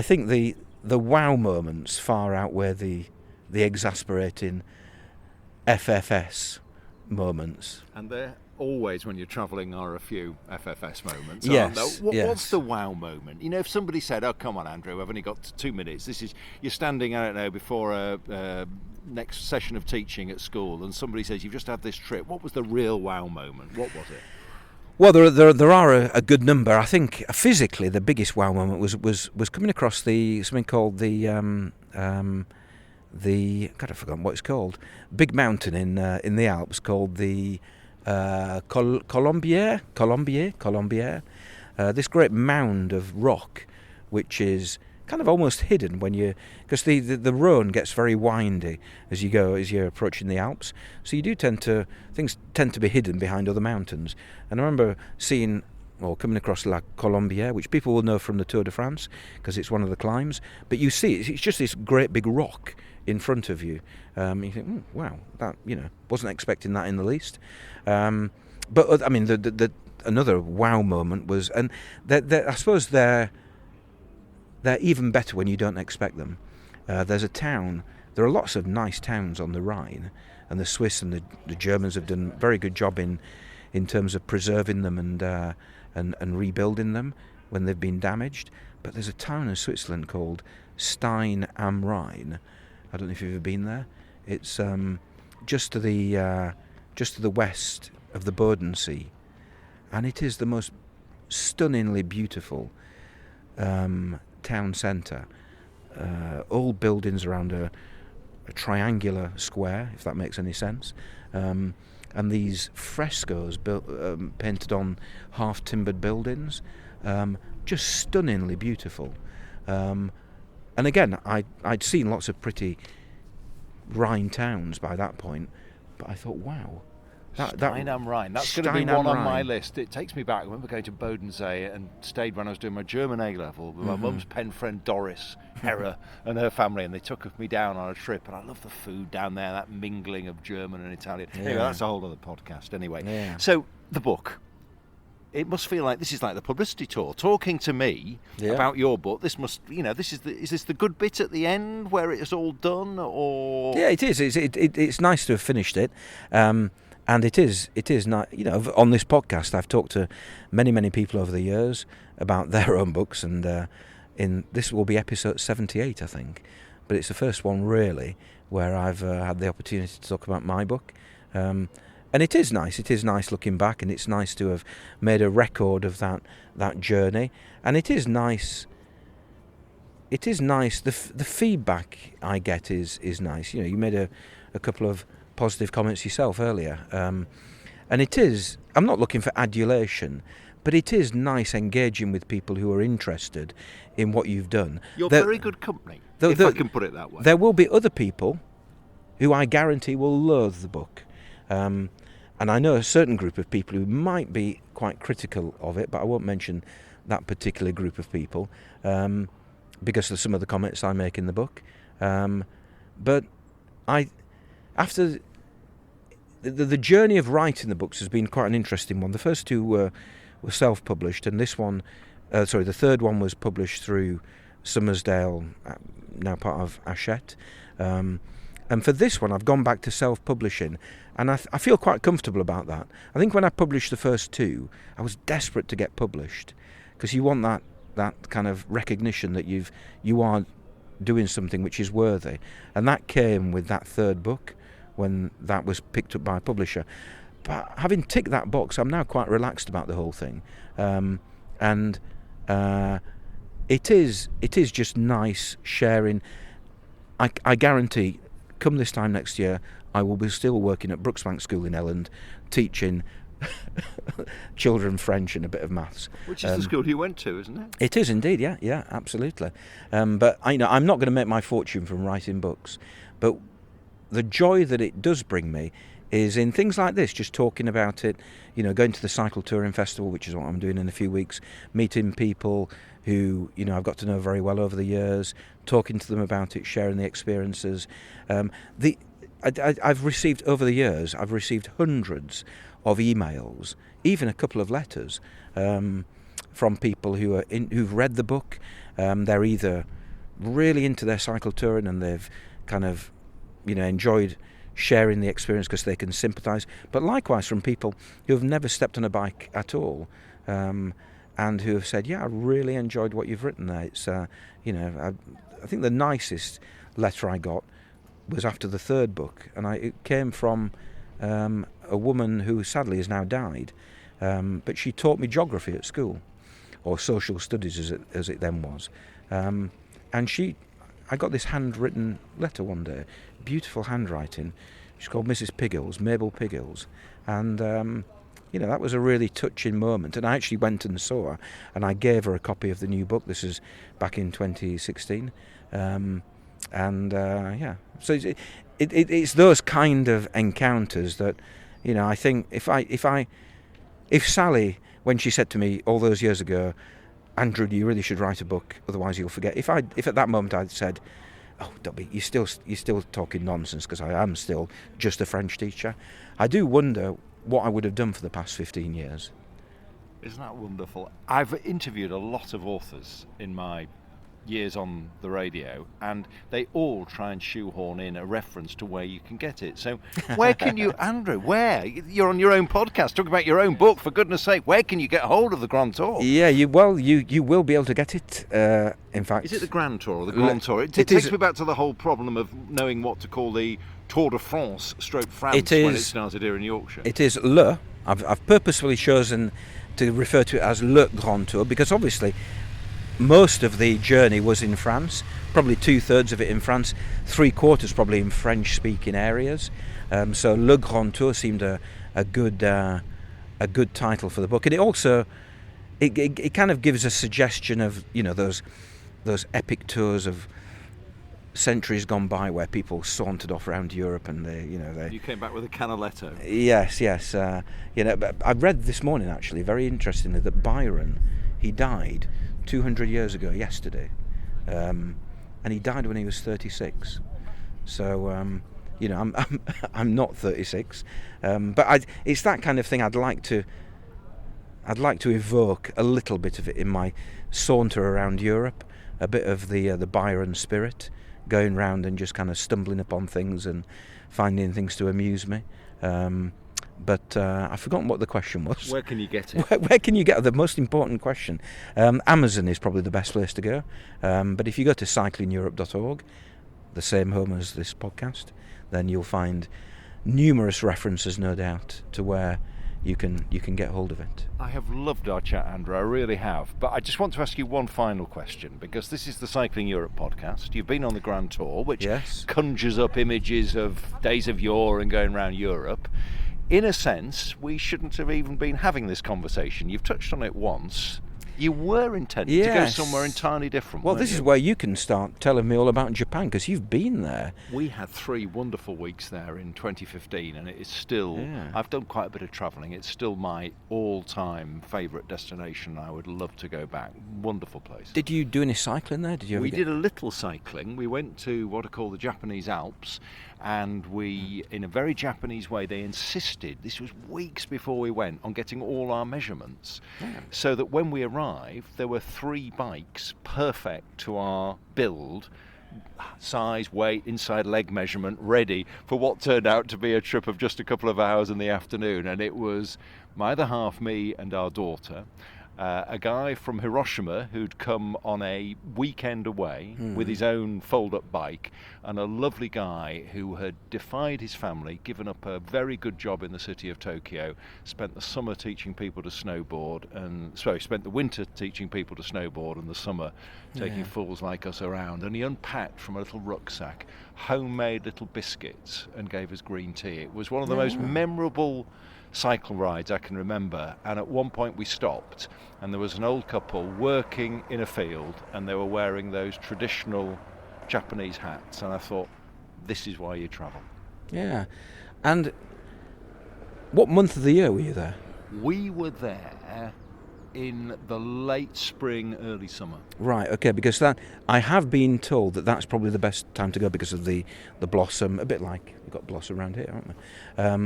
think the wow moments far outweigh the exasperating FFS moments. And there always, when you're travelling, are a few FFS moments. Yes, What's the wow moment? If somebody said, "Oh, come on, Andrew, I've only got 2 minutes. You're standing, I don't know, before a next session of teaching at school, and somebody says you've just had this trip." What was the real wow moment? What was it? Well, there are a good number. I think physically the biggest wow moment was coming across something called the God, I've forgotten what it's called. Big mountain in the Alps called the Colombier. This great mound of rock, which is kind of almost hidden because the Rhône gets very windy as you're approaching the Alps. So things tend to be hidden behind other mountains. And I remember coming across La Colombière, which people will know from the Tour de France because it's one of the climbs. But you see, it's just this great big rock in front of you. You think, wow, that wasn't expecting that in the least. But I mean, the another wow moment was, and I suppose they're even better when you don't expect them. There's a town. There are lots of nice towns on the Rhine, and the Swiss and the Germans have done a very good job in terms of preserving them and rebuilding them when they've been damaged. But there's a town in Switzerland called Stein am Rhein. I don't know if you've ever been there. It's just to the west of the Bodensee, and it is the most stunningly beautiful town centre. All buildings around a triangular square, if that makes any sense, and these frescoes painted on half-timbered buildings, just stunningly beautiful. And again, I'd seen lots of pretty Rhine towns by that point, but I thought, wow. Stein am Rhein. That's going to be one on my list. It takes me back. I remember going to Bodensee and stayed when I was doing my German A-level with my mum's pen friend Doris Herrer and her family, and they took me down on a trip, and I love the food down there, that mingling of German and Italian. Yeah. Anyway, that's a whole other podcast anyway. Yeah. So, the book. it must feel like this is like the publicity tour. Talking to me about your book, this must, is this the good bit at the end where it's all done, or? Yeah, it is. It's nice to have finished it, and it is not. On this podcast, I've talked to many people over the years about their own books, and this will be episode 78, I think. But it's the first one really where I've had the opportunity to talk about my book. And it is nice. It is nice looking back, and it's nice to have made a record of that journey. And it is nice. It is nice. The feedback I get is nice. You made a couple of positive comments yourself earlier, and it is. I'm not looking for adulation, but it is nice engaging with people who are interested in what you've done. You're very good company, if I can put it that way. There will be other people who I guarantee will loathe the book. And I know a certain group of people who might be quite critical of it, but I won't mention that particular group of people because of some of the comments I make in the book. But after the journey of writing the books has been quite an interesting one. The first two were self-published, and this one, the third one was published through Summersdale, now part of Hachette. And for this one, I've gone back to self-publishing, and I feel quite comfortable about that. I think when I published the first two, I was desperate to get published, because you want that kind of recognition that you are doing something which is worthy. And that came with that third book, when that was picked up by a publisher. But having ticked that box, I'm now quite relaxed about the whole thing. And it is just nice sharing. I guarantee, come this time next year, I will be still working at Brooksbank School in Elland, teaching children French and a bit of maths. Which is the school you went to, isn't it? It is indeed, yeah, absolutely. But I'm not going to make my fortune from writing books. But the joy that it does bring me is in things like this, just talking about it, going to the Cycle Touring Festival, which is what I'm doing in a few weeks, meeting people who, I've got to know very well over the years, talking to them about it, sharing the experiences. I've received, over the years, hundreds of emails, even a couple of letters, from people who've read the book. They're either really into their cycle touring and they've kind of, enjoyed sharing the experience because they can sympathise, but likewise from people who have never stepped on a bike at all, and who have said, I really enjoyed what you've written there. It's, I think the nicest letter I got was after the third book, and it came from a woman who sadly has now died, but she taught me geography at school, or social studies as it then was, and I got this handwritten letter one day, beautiful handwriting. She's called Mrs. Piggles, Mabel Piggles, and that was a really touching moment. And I actually went and saw her, and I gave her a copy of the new book. This is back in 2016, So it's those kind of encounters that, I think if Sally, when she said to me all those years ago, Andrew, you really should write a book, otherwise you'll forget. If at that moment I'd said, "Oh, Dobby, you're still talking nonsense," because I am still just a French teacher, I do wonder what I would have done for the past 15 years. Isn't that wonderful? I've interviewed a lot of authors in my years on the radio, and they all try and shoehorn in a reference to where you can get it. So where can you, Andrew, you're on your own podcast talking about your own book, for goodness sake, where can you get hold of the Grand Tour? Yeah, you will be able to get it, in fact. Is it the Grand Tour or the Grand Tour? It takes me back to the whole problem of knowing what to call the Tour de France / France when it started here in Yorkshire. It is Le. I've purposefully chosen to refer to it as Le Grand Tour, because obviously most of the journey was in France, probably 2/3 of it in France, 3/4 probably in French-speaking areas. So Le Grand Tour seemed a good title for the book, and it also it kind of gives a suggestion of those epic tours of centuries gone by where people sauntered off around Europe and they. You came back with a canaletto. Yes. But I read this morning actually, very interestingly, that Byron, he died 200 years ago yesterday, and he died when he was 36. So I'm not 36, but it's that kind of thing I'd like to I'd like to evoke a little bit of it in my saunter around Europe, a bit of the Byron spirit, going round and just kind of stumbling upon things and finding things to amuse me. But I've forgotten what the question was. Where can you get it? Where can you get it? The most important question. Amazon is probably the best place to go. But if you go to cyclingeurope.org, the same home as this podcast, then you'll find numerous references, no doubt, to where you can get hold of it. I have loved our chat, Andrew, I really have. But I just want to ask you one final question, because this is the Cycling Europe podcast. You've been on the Grand Tour, which conjures up images of days of yore and going around Europe. In a sense, we shouldn't have even been having this conversation. You've touched on it once. You were intending to go somewhere entirely different. Well, this is where you can start telling me all about Japan, because you've been there. We had 3 wonderful weeks there in 2015, and it is still, I've done quite a bit of travelling, it's still my all-time favourite destination. I would love to go back. Wonderful place. Did you do any cycling there? We did a little cycling. We went to what are called the Japanese Alps, and we, in a very Japanese way, they insisted, this was weeks before we went, on getting all our measurements, so that when we arrived, there were 3 bikes perfect to our build, size, weight, inside leg measurement, ready for what turned out to be a trip of just a couple of hours in the afternoon. And it was my other half, me, and our daughter. A guy from Hiroshima who'd come on a weekend away with his own fold-up bike, and a lovely guy who had defied his family, given up a very good job in the city of Tokyo, spent the summer teaching people to snowboard, and spent the winter teaching people to snowboard and the summer taking fools like us around. And he unpacked from a little rucksack homemade little biscuits and gave us green tea. It was one of the most memorable cycle rides I can remember. And at one point we stopped, and there was an old couple working in a field, and they were wearing those traditional Japanese hats, and I thought, this is why you travel. Yeah. And what month of the year were you there? We were there in the late spring, early summer. Right, okay, because that I have been told that that's probably the best time to go because of the blossom, a bit like we've got blossom around here, haven't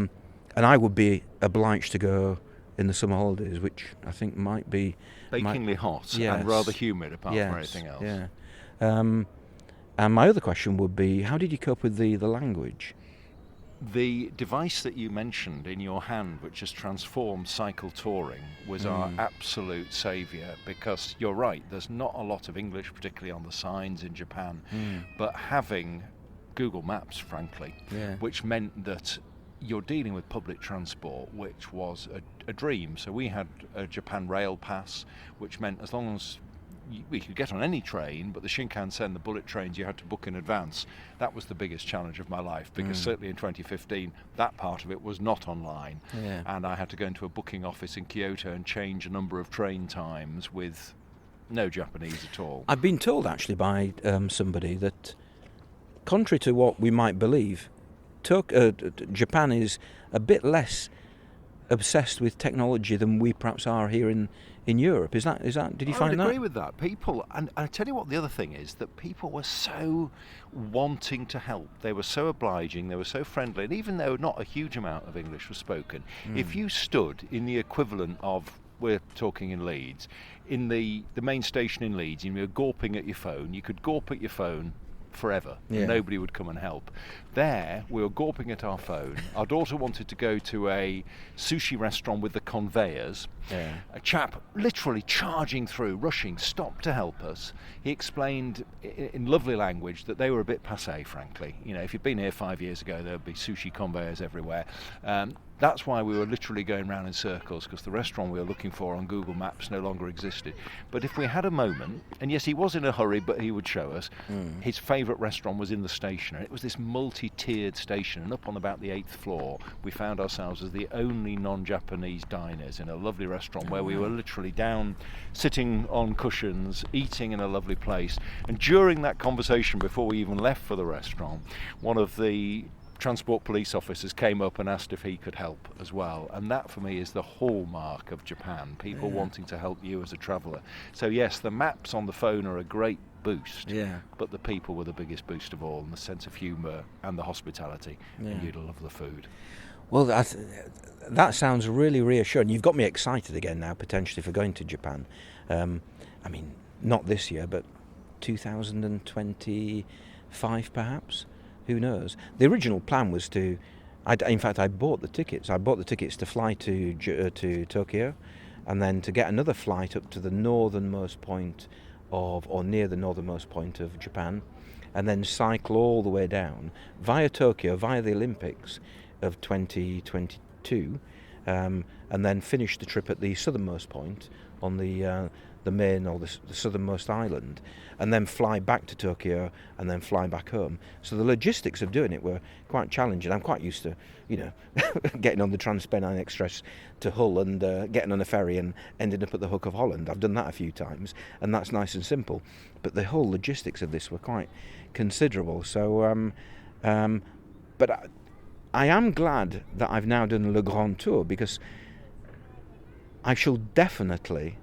we? And I would be obliged to go in the summer holidays, which I think might be bakingly hot and rather humid, apart from anything else. Yeah. And my other question would be, how did you cope with the language? The device that you mentioned in your hand, which has transformed cycle touring, was our absolute saviour, because you're right, there's not a lot of English, particularly on the signs in Japan, but having Google Maps, frankly, which meant that you're dealing with public transport, which was a dream. So we had a Japan Rail Pass, which meant as long as we could get on any train, but the Shinkansen, the bullet trains, you had to book in advance. That was the biggest challenge of my life, because certainly in 2015, that part of it was not online. And I had to go into a booking office in Kyoto and change a number of train times with no Japanese at all. I've been told, actually, by somebody that, contrary to what we might believe, Japan is a bit less obsessed with technology than we perhaps are here in Europe. Is that? Did you find that? I agree with that. People, and I tell you what, the other thing is that people were so wanting to help. They were so obliging. They were so friendly. And even though not a huge amount of English was spoken, if you stood in the equivalent of, we're talking in Leeds, in the main station in Leeds, and you were gawping at your phone, you could gawp at your phone forever. Nobody would come and help. There, we were gawping at our phone. Our daughter wanted to go to a sushi restaurant with the conveyors. A chap literally charging through, rushing, stopped to help us. He explained in lovely language that they were a bit passé, frankly. You know, if you'd been here 5 years ago, there would be sushi conveyors everywhere. That's why we were literally going round in circles, because the restaurant we were looking for on Google Maps no longer existed. But if we had a moment, and yes, he was in a hurry, but he would show us, his favourite restaurant was in the station, and it was this multi-tiered station, and up on about the 8th floor, we found ourselves as the only non-Japanese diners in a lovely restaurant where we were literally down, sitting on cushions, eating in a lovely place. And during that conversation, before we even left for the restaurant, one of the transport police officers came up and asked if he could help as well, and that for me is the hallmark of Japan, people wanting to help you as a traveller. So yes, the maps on the phone are a great boost, but the people were the biggest boost of all, and the sense of humour and the hospitality, and you'd love the food. Well, that sounds really reassuring. You've got me excited again now, potentially, for going to Japan. I mean, not this year, but 2025 perhaps? Who knows? The original plan was to... in fact, I bought the tickets. I bought the tickets to fly to Tokyo, and then to get another flight up to the northernmost point or near the northernmost point of Japan, and then cycle all the way down via Tokyo, via the Olympics of 2022, and then finish the trip at the southernmost point on the main or the southernmost island, and then fly back to Tokyo and then fly back home. So the logistics of doing it were quite challenging. I'm quite used to, getting on the Transpennine Express to Hull and getting on a ferry and ending up at the Hook of Holland. I've done that a few times, and that's nice and simple. But the whole logistics of this were quite considerable. So, but I am glad that I've now done Le Grand Tour, because I shall definitely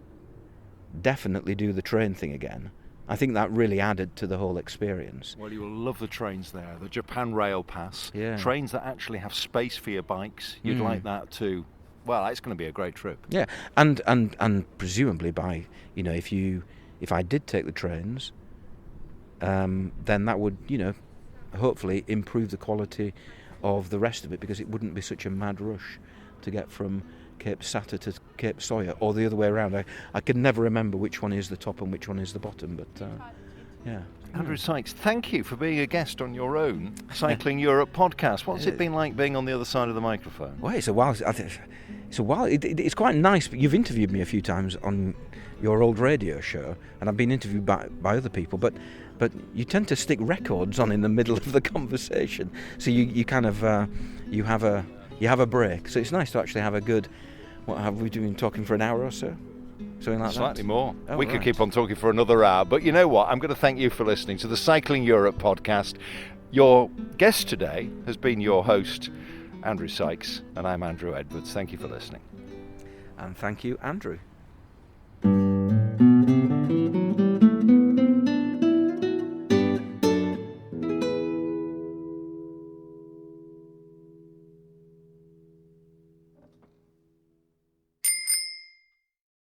do the train thing again. I think that really added to the whole experience. Well, you will love the trains there. The Japan Rail Pass. Yeah. Trains that actually have space for your bikes. You'd like that too. Well, it's going to be a great trip. Yeah, and presumably if I did take the trains, then that would, hopefully improve the quality of the rest of it, because it wouldn't be such a mad rush to get from Cape Sata to Cape Sawyer, or the other way around. I can never remember which one is the top and which one is the bottom, but yeah. Andrew Sykes, thank you for being a guest on your own Cycling Europe podcast. What's it been like being on the other side of the microphone? Well, it's a while. It's quite nice. You've interviewed me a few times on your old radio show, and I've been interviewed by other people, but you tend to stick records on in the middle of the conversation, so you kind of you have a break. So it's nice to actually have a good... What have we been talking for an hour or so? Something like Slightly that? more. Oh, we right. could keep on talking for another hour, but you know what? I'm going to thank you for listening to the Cycling Europe podcast. Your guest today has been your host, Andrew Sykes, and I'm Andrew Edwards. Thank you for listening. And thank you, Andrew.